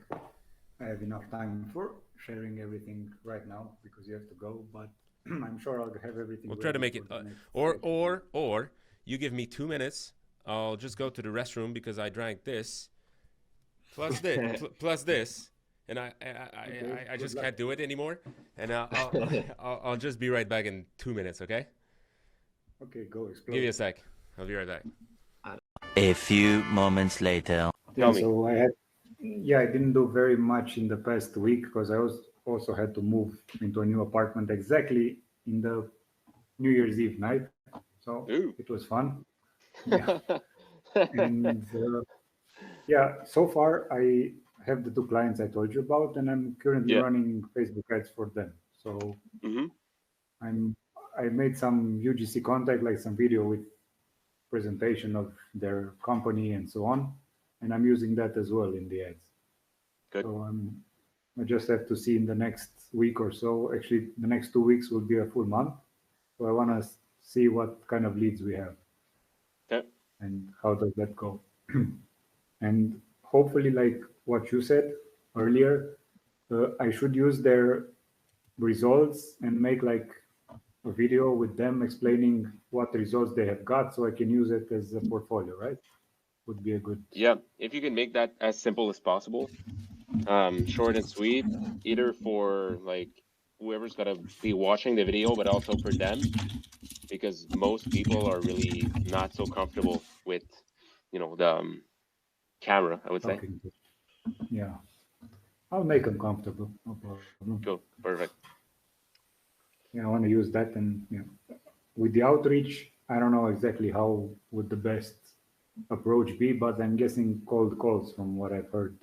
I have enough time for sharing everything right now because you have to go, but I'm sure I'll have everything We'll try to ready make for it, the next or session. or or you give me 2 minutes. I'll just go to the restroom because I drank this plus this, and Okay, I good just luck. can't do it anymore. And I'll just be right back in 2 minutes. Okay, Okay, go give explode. you a sec. I'll be right back. A few moments later. Yeah, Tell me. so I didn't do very much in the past week because I was also had to move into a new apartment exactly in the New Year's Eve night. So Ooh. it was fun. Yeah, and yeah, so far I have the 2 clients I told you about, and I'm currently Yeah. running Facebook ads for them. So Mm-hmm. I'm I made some UGC contact, like some video with presentation of their company and so on, and I'm using that as well in the ads. Good. So I just have to see in the next week or so. Actually, the next 2 weeks will be a full month. So I want to see what kind of leads we have Okay. and how does that go. And hopefully, like what you said earlier, I should use their results and make like a video with them explaining what results they have got so I can use it as a portfolio, right? Would be a good. Yeah, if you can make that as simple as possible, short and sweet, either for like whoever's gonna be watching the video, but also for them, because most people are really not so comfortable with, the camera, I would say. Talking to. Yeah, I'll make them comfortable. No problem. Cool, perfect. Yeah, I want to use that, and with the outreach, I don't know exactly how would the best approach be, but I'm guessing cold calls from what I've heard.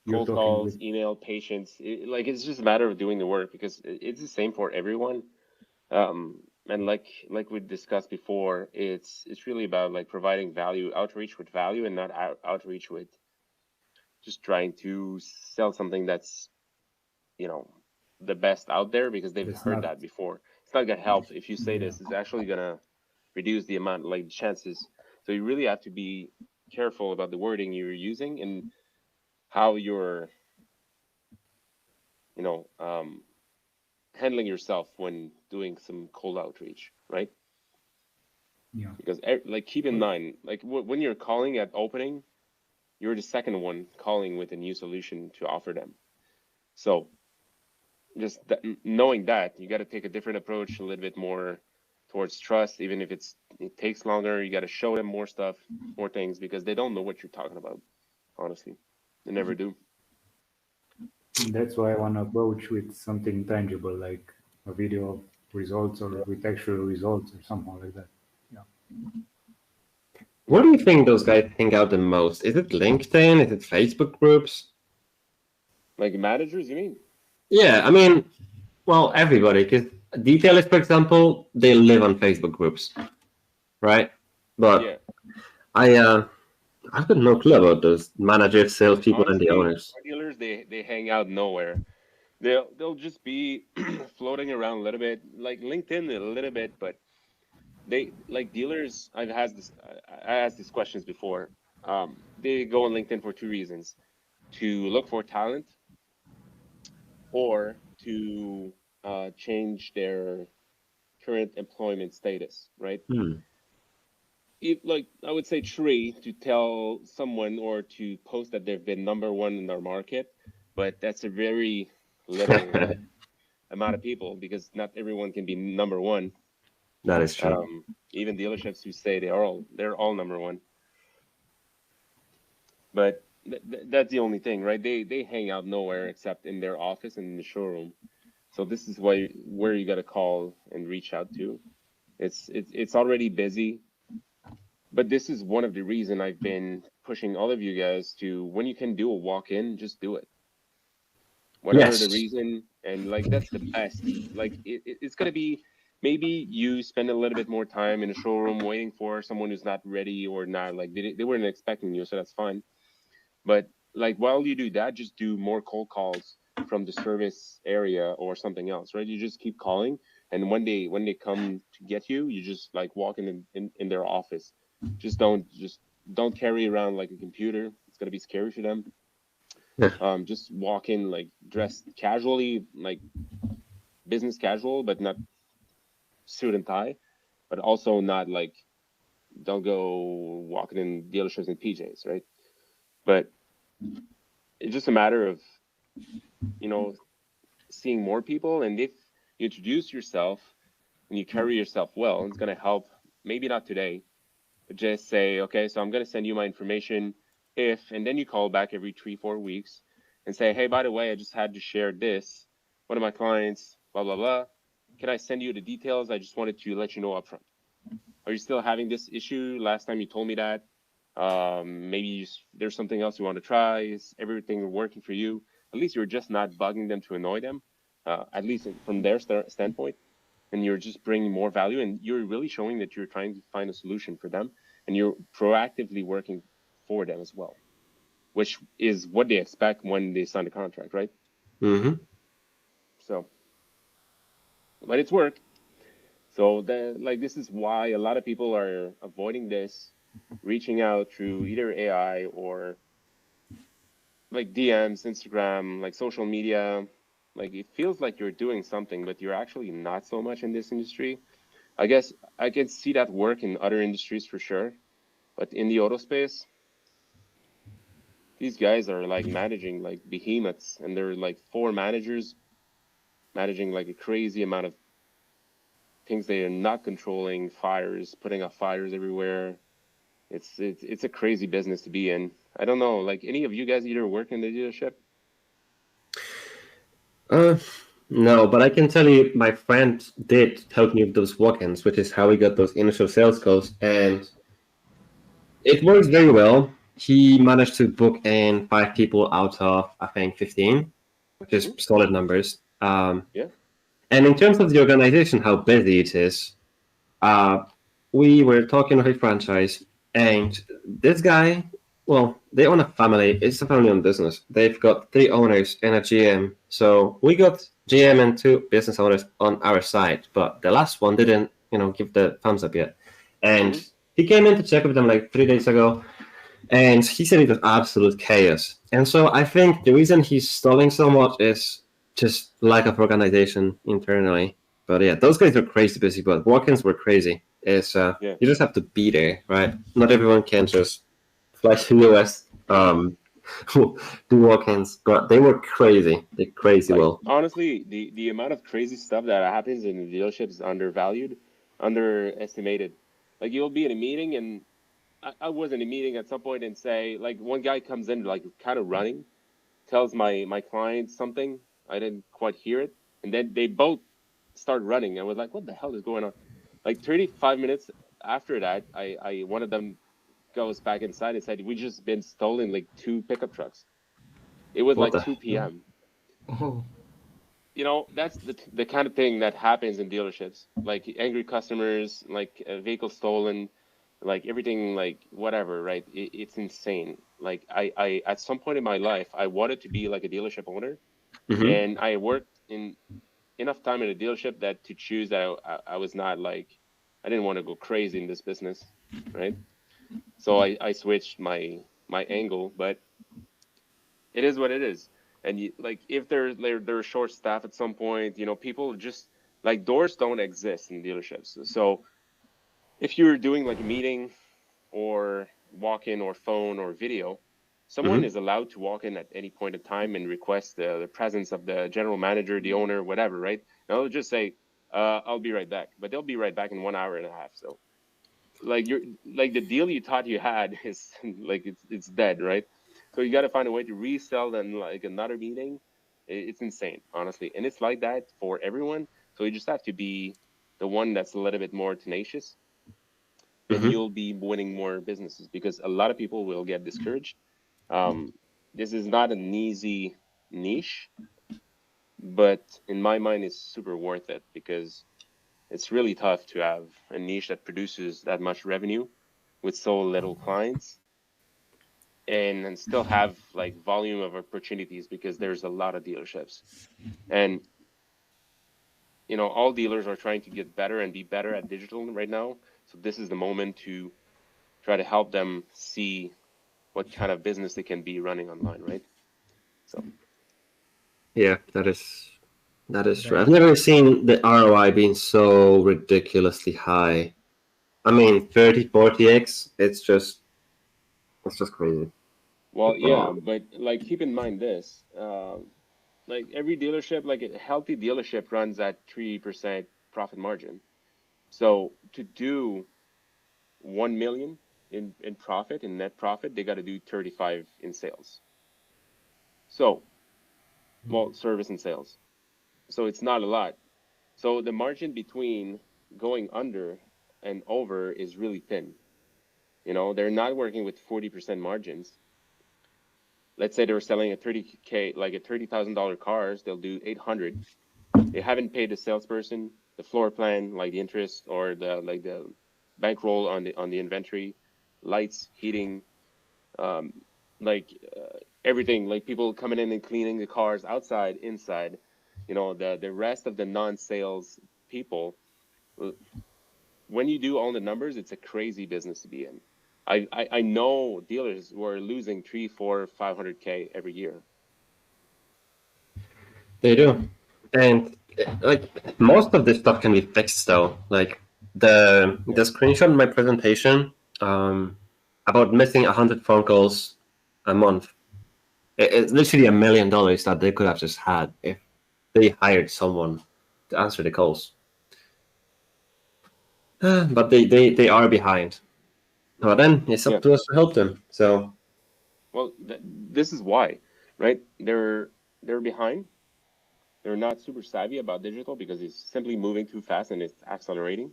You're Cold talking calls, with. email, patience, it's just a matter of doing the work because it's the same for everyone. And like we discussed before, it's really about like providing value, outreach with value, and not outreach with just trying to sell something that's the best out there because they've It's heard not. that before. It's not gonna help if you say Yeah. this. It's actually gonna reduce the amount, like the chances. So you really have to be careful about the wording you're using and how you're, handling yourself when doing some cold outreach, right? Yeah. Because like keep in mind, like when you're calling at opening, you're the second one calling with a new solution to offer them. So just knowing that, you got to take a different approach, a little bit more towards trust, even if it takes longer. You got to show them more stuff, more things, because they don't know what you're talking about. Honestly, they never do. And that's why I want to approach with something tangible, like a video of results or with actual results or something like that. Yeah. What do you think those guys hang out the most? Is it LinkedIn? Is it Facebook groups? Like managers, you mean? Yeah, I mean, well, everybody. Because detailers, for example, they live on Facebook groups, right? But Yeah. I've got no clue about those managers, salespeople, and the Honestly, owners. car dealers they hang out nowhere. They'll just be floating around a little bit, like LinkedIn a little bit, but they like dealers. I asked these questions before. They go on LinkedIn for two reasons: to look for talent or to change their current employment status, right? Hmm. Like I would say three, to tell someone or to post that they've been number one in their market, but that's a very little amount of people because not everyone can be number one. That is true. Even dealerships who say they're all number one, but that's the only thing, right? They hang out nowhere except in their office and in the showroom. So this is where you got to call and reach out to. It's already busy, but this is one of the reason I've been pushing all of you guys to, when you can do a walk-in, just do it. Whatever the Yes. reason, and like that's the best. Like it's gonna be, maybe you spend a little bit more time in a showroom waiting for someone who's not ready or not, like they weren't expecting you, so that's fine. But like while you do that, just do more cold calls from the service area or something else, right? You just keep calling, and when they come to get you, you just like walk in their office. Just don't carry around like a computer. It's gonna be scary for them. Yeah. Just walk in like dressed casually, like business casual, but not suit and tie, but also not like, don't go walking in dealerships in PJs, right? But it's just a matter of, you know, seeing more people. And if you introduce yourself and you carry yourself well, it's going to help. Maybe not today, but just say, okay, so I'm going to send you my information and then you call back every 3-4 weeks and say, hey, by the way, I just had to share this. One of my clients, blah, blah, blah. Can I send you the details? I just wanted to let you know upfront. Are you still having this issue? Last time you told me that. Maybe there's something else you want to try. Is everything working for you? At least you're just not bugging them to annoy them, at least from their standpoint. And you're just bringing more value, and you're really showing that you're trying to find a solution for them, and you're proactively working for them as well, which is what they expect when they sign the contract, right? Mm-hmm. So, but it's work. So this is why a lot of people are avoiding this, reaching out through either AI or like DMs, Instagram, like social media. Like it feels like you're doing something, but you're actually not so much in this industry. I guess I can see that work in other industries for sure, but in the auto space, these guys are like managing like behemoths, and they're like four managers managing like a crazy amount of things they are not controlling, fires, putting out fires everywhere. It's a crazy business to be in. I don't know, like any of you guys either work in the dealership? No, but I can tell you my friend did help me with those walk-ins, which is how we got those initial sales calls, and it works very well. He managed to book in 5 people out of, I think, 15, which is solid numbers. Yeah. And in terms of the organization, how busy it is, we were talking of a franchise, and this guy, well, they own a family. It's a family-owned business. They've got 3 owners and a GM. So we got GM and 2 business owners on our side, but the last one didn't, give the thumbs up yet. And he came in to check with them like 3 days ago, and he said it was absolute chaos. And so I think the reason he's stalling so much is just lack of organization internally. But yeah, those guys are crazy busy, but walk-ins were crazy. You just have to be there, right? Not everyone can just fly to the US, do walk-ins, but they were crazy. They crazy Like, well. honestly, the amount of crazy stuff that happens in the dealership is underestimated. Like you'll be in a meeting, and I was in a meeting at some point and say, like one guy comes in like kind of running, tells my client something. I didn't quite hear it, and then they both start running. I was like, what the hell is going on? Like 35 minutes after that, I one of them goes back inside and said, we just been stolen like 2 pickup trucks. It was What like the 2 hell? p.m. That's the kind of thing that happens in dealerships, like angry customers, like a vehicle stolen, like everything, like whatever, right? It's insane. Like I at some point in my life, I wanted to be like a dealership owner, Mm-hmm. and I worked in enough time in a dealership that to choose that I was not like, I didn't want to go crazy in this business, right? So I switched my angle, but it is what it is. And like if they're short staff at some point, people just like doors don't exist in dealerships. So if you're doing like a meeting or walk in or phone or video, someone Mm-hmm. is allowed to walk in at any point in time and request the presence of the general manager, the owner, whatever, right? And they'll just say, I'll be right back, but they'll be right back in 1 hour and a half. So like you're like the deal you thought you had is like it's dead, right? So you got to find a way to resell them like another meeting. It's insane, honestly, and it's like that for everyone. So you just have to be the one that's a little bit more tenacious, and Mm-hmm. you'll be winning more businesses because a lot of people will get discouraged. Um, this is not an easy niche, but in my mind, it's super worth it because it's really tough to have a niche that produces that much revenue with so little clients and still have like volume of opportunities because there's a lot of dealerships. And all dealers are trying to get better and be better at digital right now. So this is the moment to try to help them see what kind of business they can be running online, right? So Yeah, that is true. I've never seen the ROI being so ridiculously high. I mean, 30, 40x, it's just crazy. well, yeah, but like keep in mind this, like every dealership, like a healthy dealership runs at 3% profit margin. So to do 1 million in profit, in net profit, they got to do 35 in sales. So, well, service and sales. So it's not a lot. So the margin between going under and over is really thin. They're not working with 40% margins. Let's say they were selling a 30K, like a $30,000 cars, they'll do 800. They haven't paid the salesperson, the floor plan, like the interest or the bankroll on the inventory, lights, heating, like everything, like people coming in and cleaning the cars outside, inside, the rest of the non-sales people, when you do all the numbers, it's a crazy business to be in. I know dealers who are losing 3, 4, 500K every year. They do. And like most of this stuff can be fixed though. Like the screenshot in my presentation about missing 100 phone calls a month. It's literally $1 million that they could have just had if they hired someone to answer the calls. But they are behind. Well, then it's up to us to help them. So, well, this is why, right? They're behind. They're not super savvy about digital because it's simply moving too fast and it's accelerating.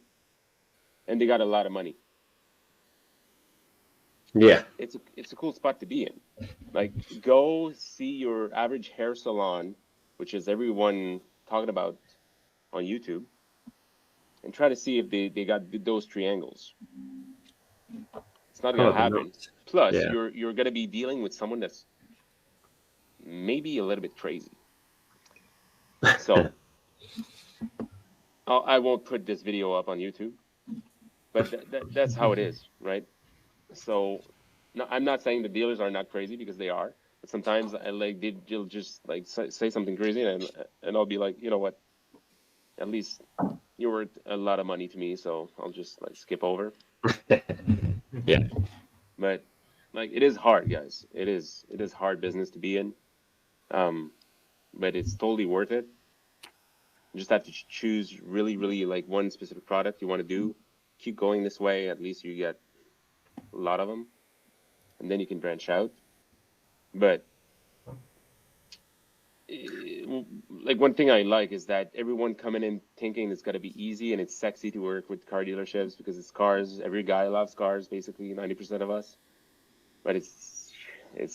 And they got a lot of money. yeah, it's a cool spot to be in. Like, go see your average hair salon, which is everyone talking about on YouTube, and try to see if they got those triangles. It's not going to happen. not. Plus, Yeah. you're going to be dealing with someone that's maybe a little bit crazy. So, I won't put this video up on YouTube, but that's how it is, right? So, no, I'm not saying the dealers are not crazy, because they are. But sometimes they'll just like say something crazy, and I'll be like, you know what? At least you're worth a lot of money to me, so I'll just like skip over. Yeah. But like, it is hard, guys. It is hard business to be in. But it's totally worth it. You just have to choose really, really like one specific product you want to do. Keep going this way. At least you get a lot of them, and then you can branch out. But like, one thing I like is that everyone coming in thinking it's going to be easy and it's sexy to work with car dealerships because it's cars. Every guy loves cars, basically 90% of us. But it's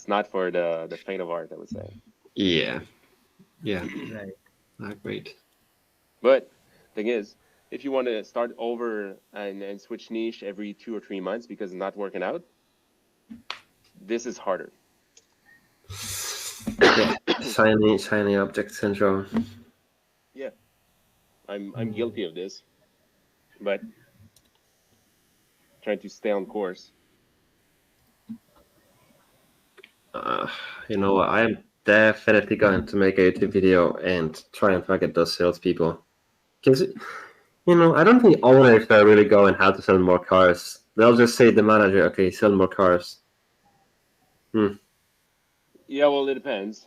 not for the faint of heart, I would say. Yeah. Yeah. Right. Not great. But thing is, if you want to start over and switch niche every 2 or 3 months because it's not working out, this is harder. Yeah. shiny object syndrome. Yeah, I'm guilty of this, but trying to stay on course. You know what? I am definitely going to make a YouTube video and try and target those salespeople. Because, I don't think owners are really going how to sell more cars. They'll just say to the manager, okay, sell more cars. Yeah, well, it depends.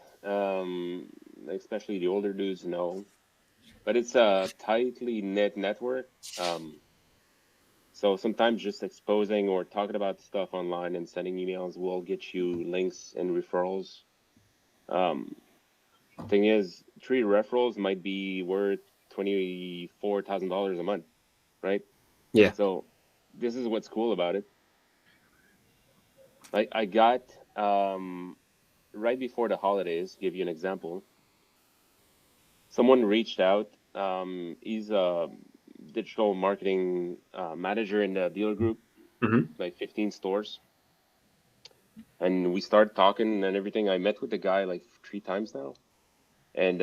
Especially the older dudes know. But it's a tightly knit network. So sometimes just exposing or talking about stuff online and sending emails will get you links and referrals. Thing is, 3 referrals might be worth $24,000 a month, right? Yeah. So this is what's cool about it. I got right before the holidays, give you an example. Someone reached out. He's a digital marketing manager in the dealer group, like 15 stores. And we started talking and everything. I met with the guy like 3 times now. And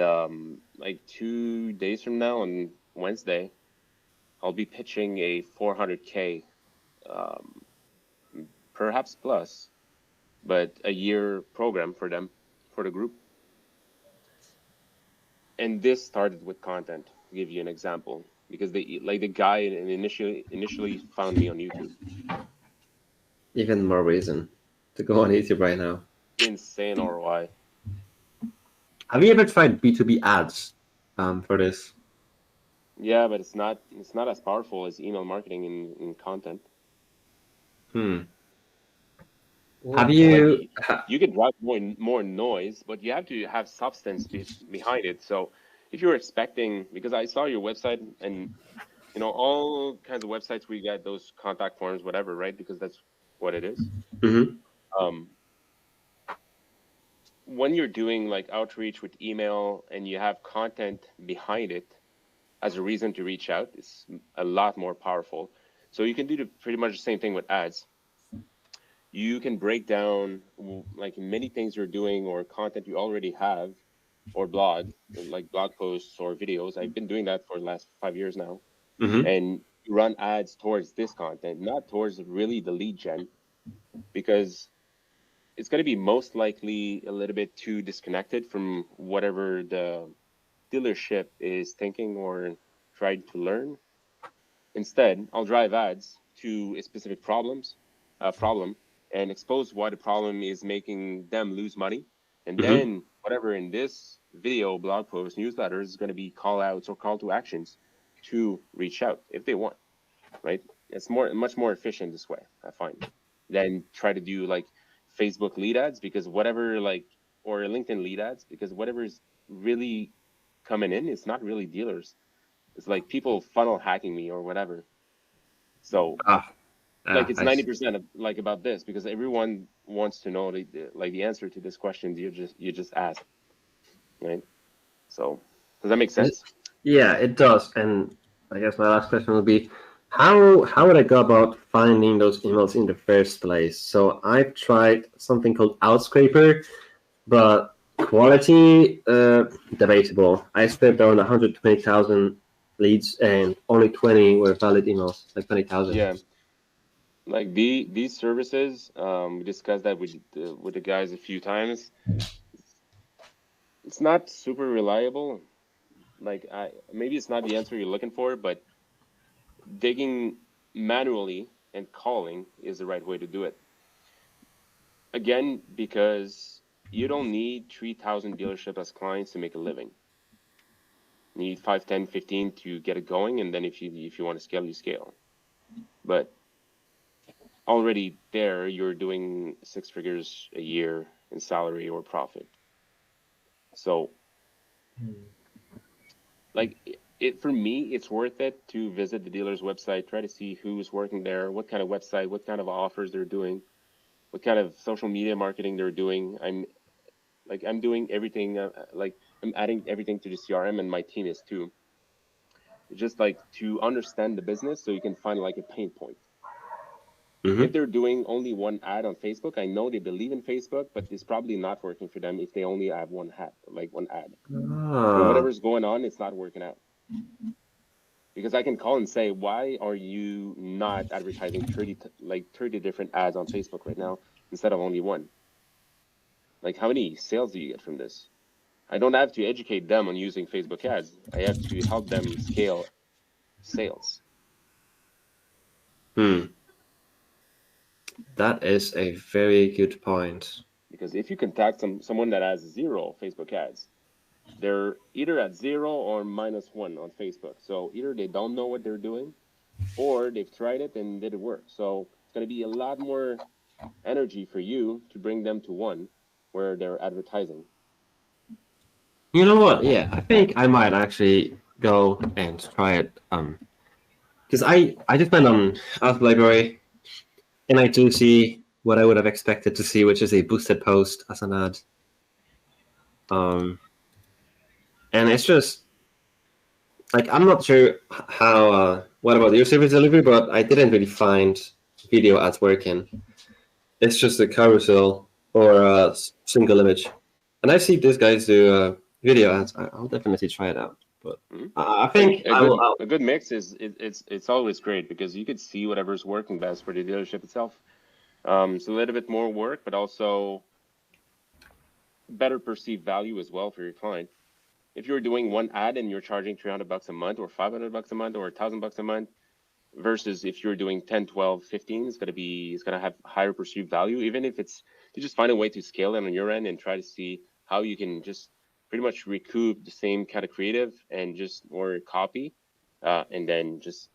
like 2 days from now, on Wednesday, I'll be pitching a 400K, perhaps plus, but a year program for them, for the group. And this started with content, to give you an example, because the guy initially found me on YouTube. Even more reason to go on YouTube right now. Insane ROI. Have you ever tried B2B ads for this? Yeah, but it's not as powerful as email marketing in content. Have you? You can drive more noise, but you have to have substance behind it. So if you're expecting, because I saw your website, and all kinds of websites where you get those contact forms, whatever, right? Because that's what it is. When you're doing like outreach with email and you have content behind it as a reason to reach out, it's a lot more powerful. So you can do pretty much the same thing with ads. you can break down like many ththings you're doing or content you already have, or blog, like blog posts or videos. I've been doing that for the last 5 years now, Mm-hmm. and run ads towards this content, not towards really the lead gen, because it's going to be most likely a little bit too disconnected from whatever the dealership is thinking or trying to learn. Instead, I'll drive ads to a specific problem, and expose why the problem is making them lose money. And Mm-hmm. then whatever in this video, blog post, newsletter is going to be call outs or call to actions to reach out if they want, right? It's much more efficient this way, I find, than try to do like Facebook lead ads, because whatever like, or LinkedIn lead ads, because whatever is really coming in, it's not really dealers. It's like people funnel hacking me or whatever. So like it's I see. 90% of, like about this, because everyone wants to know the answer to this question you just asked, right? So does that make sense? Yeah, it does. And I guess my last question will be, how would I go about finding those emails in the first place? So I've tried something called Outscraper, but quality debatable. I scraped around 120,000 leads, and only 20 were valid emails, like 20,000. Yeah. Like these services, we discussed that with the guys a few times. It's not super reliable. Like maybe it's not the answer you're looking for, but digging manually and calling is the right way to do it. Again, because you don't need 3,000 dealerships as clients to make a living. You need 5, 10, 15 to get it going, and then if you want to scale, you scale. But already there, you're doing 6 figures a year in salary or profit. So, like it for me, it's worth it to visit the dealer's website, try to see who's working there, what kind of website, what kind of offers they're doing, what kind of social media marketing they're doing. I'm doing everything. Like I'm adding everything to the CRM, and my team is too. Just like to understand the business, so you can find like a pain point. Mm-hmm. If they're doing only one ad on Facebook, I know they believe in Facebook, but it's probably not working for them if they only have one ad. So whatever's going on, it's not working out. Because I can call and say, why are you not advertising 30 different ads on Facebook right now instead of only one? Like, how many sales do you get from this? I don't have to educate them on using Facebook ads. I have to help them scale sales. That is a very good point. Because if you contact someone that has 0 Facebook ads, they're either at 0 or -1 on Facebook. So either they don't know what they're doing, or they've tried it and didn't work. So it's going to be a lot more energy for you to bring them to one where they're advertising. You know what? Yeah, I think I might actually go and try it. Because I just went on Ask Library, and I do see what I would have expected to see, which is a boosted post as an ad. And it's just like, I'm not sure how. What about your service delivery? But I didn't really find video ads working. It's just a carousel or a single image. And I see these guys do video ads. I'll definitely try it out. But I think a good mix is it's always great, because you could see whatever's working best for the dealership itself. It's a little bit more work, but also better perceived value as well for your client. If you're doing one ad and you're charging $300 a month or $500 a month or $1,000 a month, versus if you're doing 10, 12, 15, it's gonna have higher perceived value. Even if you just find a way to scale it on your end and try to see how you can just pretty much recoup the same kind of creative and just more copy, and then just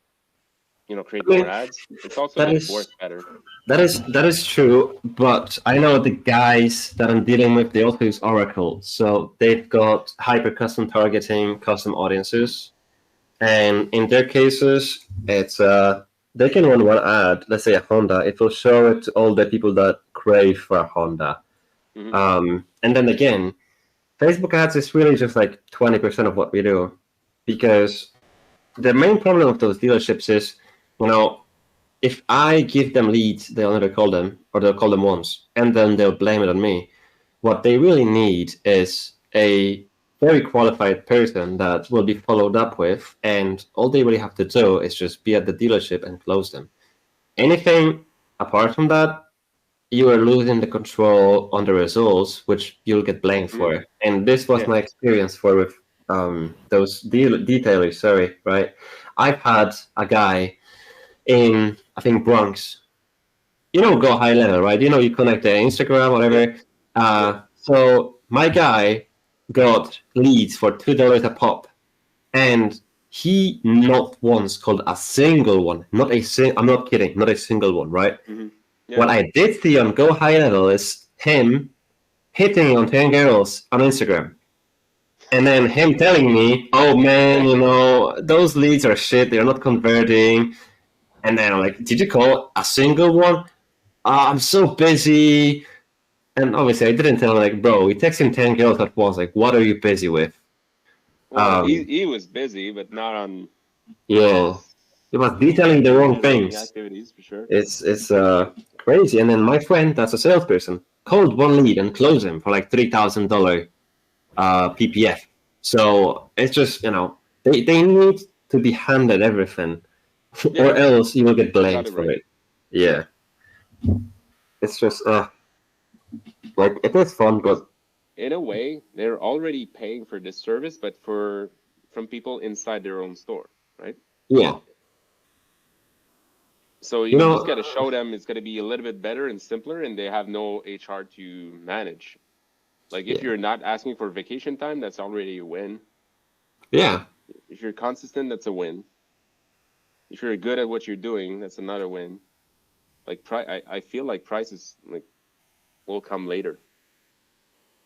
create more ads. It's also worth better. That is true, but I know the guys that I'm dealing with, they also use Oracle. So they've got hyper custom targeting, custom audiences. And in their cases, it's they can run one ad, let's say a Honda, it will show it to all the people that crave for a Honda. Mm-hmm. And then again, Facebook ads is really just like 20% of what we do, because the main problem of those dealerships is, if I give them leads, they'll never call them, or they'll call them once, and then they'll blame it on me. What they really need is a very qualified person that will be followed up with, and all they really have to do is just be at the dealership and close them. Anything apart from that, you are losing the control on the results, which you'll get blamed for. And this was my experience for with those detailers. Sorry, right? I've had a guy in, I think, Bronx. You know, go high level, right? You know, you connect the Instagram, whatever. So my guy got leads for $2 a pop, and he not once called a single one. Not a I'm not kidding. Not a single one, right? What I did see on Go High Level is him hitting on 10 girls on Instagram. And then him telling me, oh man, you know, those leads are shit, they're not converting. And then I'm like, did you call a single one? I'm so busy. And obviously I didn't tell him, like, bro, we texted 10 girls at once. Like, what are you busy with? Well, he was busy, but not on. Yeah. He was detailing the wrong things. Activities, for sure. It's crazy. And then my friend, that's a salesperson, called one lead and closed him for like $3,000 PPF. So it's just, you know, they need to be handed everything, or else you will get blamed for it. Yeah. It's just like, it is fun, but in a way they're already paying for this service, but from people inside their own store, right? Yeah. So you just got to show them it's going to be a little bit better and simpler, and they have no HR to manage. Like, if you're not asking for vacation time, that's already a win. Yeah. If you're consistent, that's a win. If you're good at what you're doing, that's another win. Like, I feel like prices like will come later.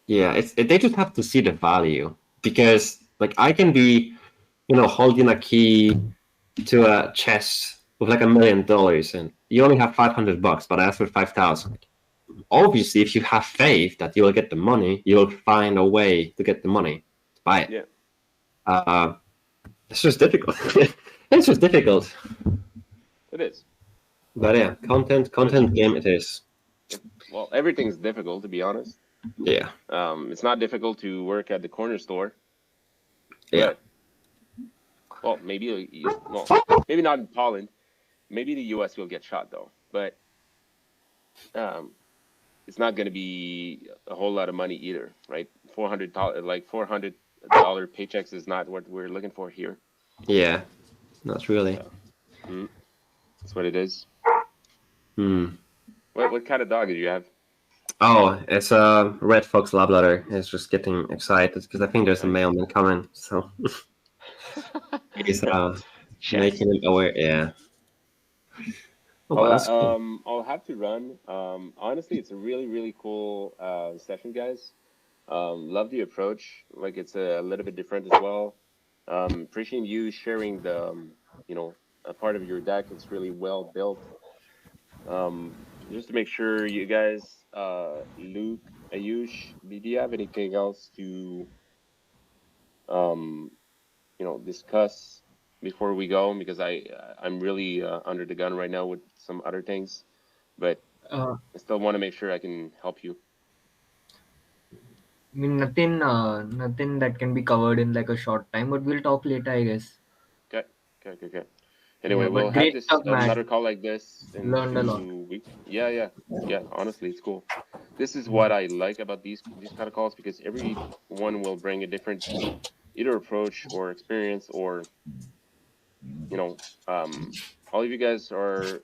Yeah, they just have to see the value, because like I can be, you know, holding a key to a chest with like $1 million, and you only have $500, but I asked for 5,000. Obviously, if you have faith that you will get the money, you'll find a way to get the money to buy it. Yeah. It's just difficult. It's just difficult. It is. But yeah, content game it is. Well, everything's difficult, to be honest. Yeah. It's not difficult to work at the corner store. Yeah. Well, maybe maybe not in Poland. Maybe the U.S. will get shot though, but it's not going to be a whole lot of money either, right? $400 paychecks is not what we're looking for here. Yeah, not really. That's what it is. Hmm. What kind of dog do you have? Oh, it's a red fox labrador. It's just getting excited because I think there's a mailman coming, so he's making him aware. Yeah. Oh, cool. I'll have to run. Honestly, it's a really cool session, guys. Love the approach. Like, it's a little bit different as well. Appreciate you sharing the a part of your deck. It's really well built. Just to make sure, you guys, Luke, Ayush, do you have anything else to discuss before we go? Because I'm really under the gun right now with some other things, but I still want to make sure I can help you. I mean, nothing that can be covered in like a short time, but we'll talk later, I guess. Okay. Anyway, Yeah, we'll have this another call like this in Learned a lot. 2 weeks. Yeah. Honestly, it's cool. This is what I like about these kind of calls, because everyone will bring a different either approach or experience, or all of you guys are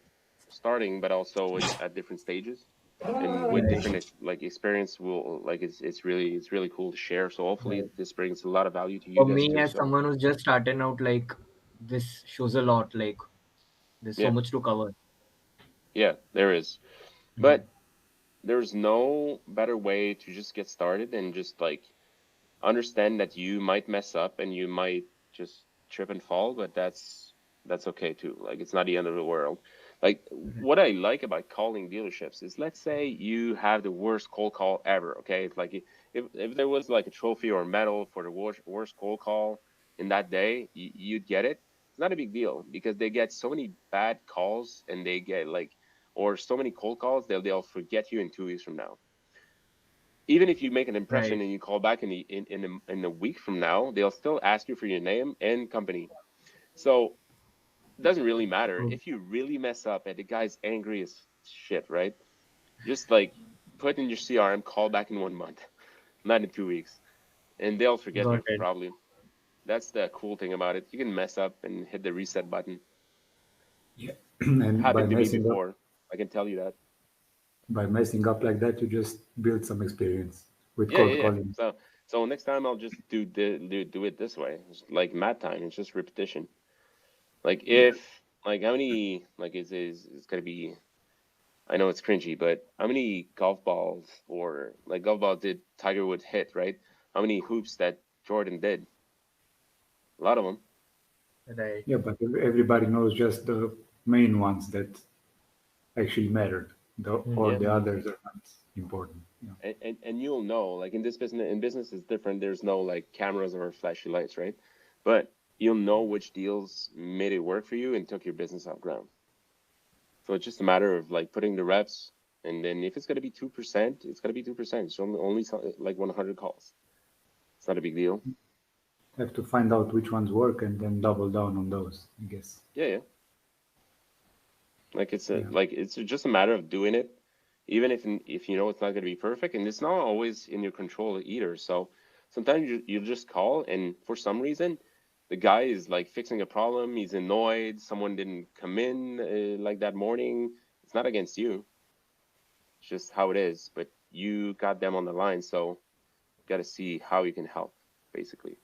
starting, but also at different stages and with different experience. Will it's really cool to share. So hopefully this brings a lot of value to you For guys me, too. as someone who's just starting out, like, this shows a lot. Like, there's so much to cover. Yeah, there is, but there's no better way to just get started than just like understand that you might mess up and you might just trip and fall, but that's okay too. Like, it's not the end of the world. Like, what I like about calling dealerships is, let's say you have the worst cold call ever. Okay, it's like if there was like a trophy or a medal for the worst cold call in that day, you'd get it. it's not a big deal because they get so many bad calls and they get like, or so many cold calls, they'll forget you in 2 weeks from now. Even if you make an impression Right. and you call back in a week from now, they'll still ask you for your name and company. So it doesn't really matter. True. If you really mess up and the guy's angry as shit, right? Just like put in your CRM, call back in 1 month, not in 2 weeks, and they'll forget Got you it. probably. That's the cool thing about it. You can mess up and hit the reset button. Yeah. And Happened to me before. I can tell you that. by messing up like that, you just build some experience with Yeah, yeah, cold yeah. calling. So next time I'll just do it this way. It's like mat time. It's just repetition. Like Yeah. if like how many like is it's gonna be. I know it's cringy, but how many golf balls or like golf balls did Tiger Woods hit, right? How many hoops that Jordan did? A lot of them. Right. Yeah, but everybody knows just the main ones that actually mattered. All Yeah. the others are not important. Yeah. And you'll know, like in business it's different. There's no like cameras or flashy lights, right? But you'll know which deals made it work for you and took your business off ground. So it's just a matter of like putting the reps, and then if it's gonna be 2%, it's gonna be 2%. It's only like 100 calls. It's not a big deal. Have to find out which ones work and then double down on those, I guess. Yeah, yeah. Like Yeah. it's just a matter of doing it, even if you know it's not going to be perfect, and it's not always in your control either. So sometimes you just call, and for some reason, the guy is like fixing a problem. He's annoyed. Someone didn't come in like that morning. It's not against you. It's just how it is. But you got them on the line, so you got to see how you can help, basically.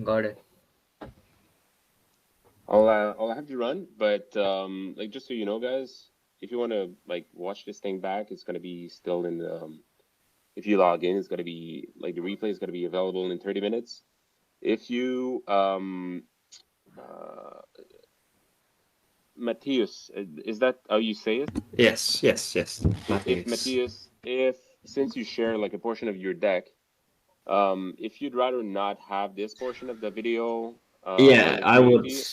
Got it. I'll have to run, but like just so you know, guys, if you want to like watch this thing back, it's gonna be still in the if you log in, it's gonna be like the replay is gonna be available in 30 minutes. If you Matthias, is that how you say it? Yes, yes, yes. If Matthias, if since you share like a portion of your deck, if you'd rather not have this portion of the video in Yeah, the I would. community.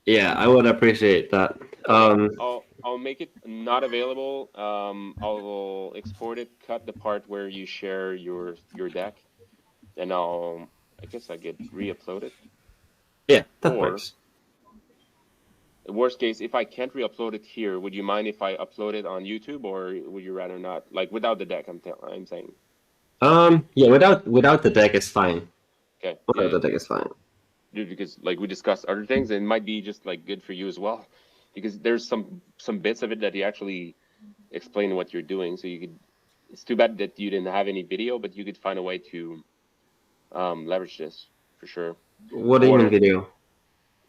Yeah, I would appreciate that. Okay, I'll make it not available. I'll export it, cut the part where you share your deck, and I guess I get re-upload it. Yeah, that Or works. worst case, if I can't re-upload it here, would you mind if I upload it on YouTube, or would you rather not? Like without the deck, I'm saying. Yeah, without the deck is fine. Okay, Without yeah, the deck is fine. because like we discussed other things, and it might be just like good for you as well, because there's some bits of it that you actually explain what you're doing, so you could. It's too bad that you didn't have any video, but you could find a way to leverage this for sure. What do you mean Or video?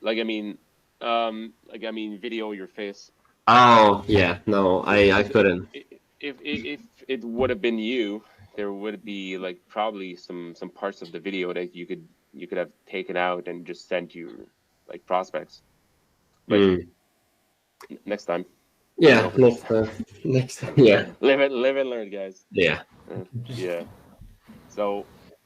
like I mean video your face. Oh, yeah, no, I couldn't. If it would have been you, there would be like probably some parts of the video that you could have taken out and just sent you like prospects. But next time. Yeah, next time, yeah. Live and learn, guys. Yeah. Yeah. So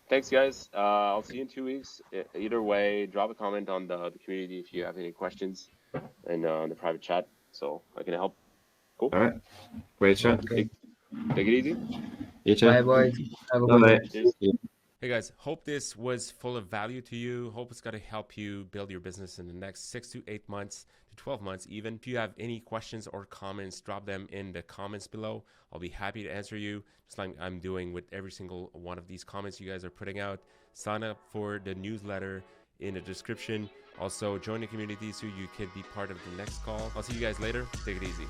thanks, guys. I'll see you in 2 weeks. Either way, drop a comment on the community if you have any questions and the private chat, so I can help. Cool. All right. Great chat. Take it easy. You too. Bye, boys. Have a good Bye. day. Cheers. Hey guys, hope this was full of value to you. Hope it's going to help you build your business in the next 6 to 8 months to 12 months even. If you have any questions or comments, drop them in the comments below. I'll be happy to answer you, just like I'm doing with every single one of these comments you guys are putting out. Sign up for the newsletter in the description. Also, join the community so you can be part of the next call. I'll see you guys later. Take it easy.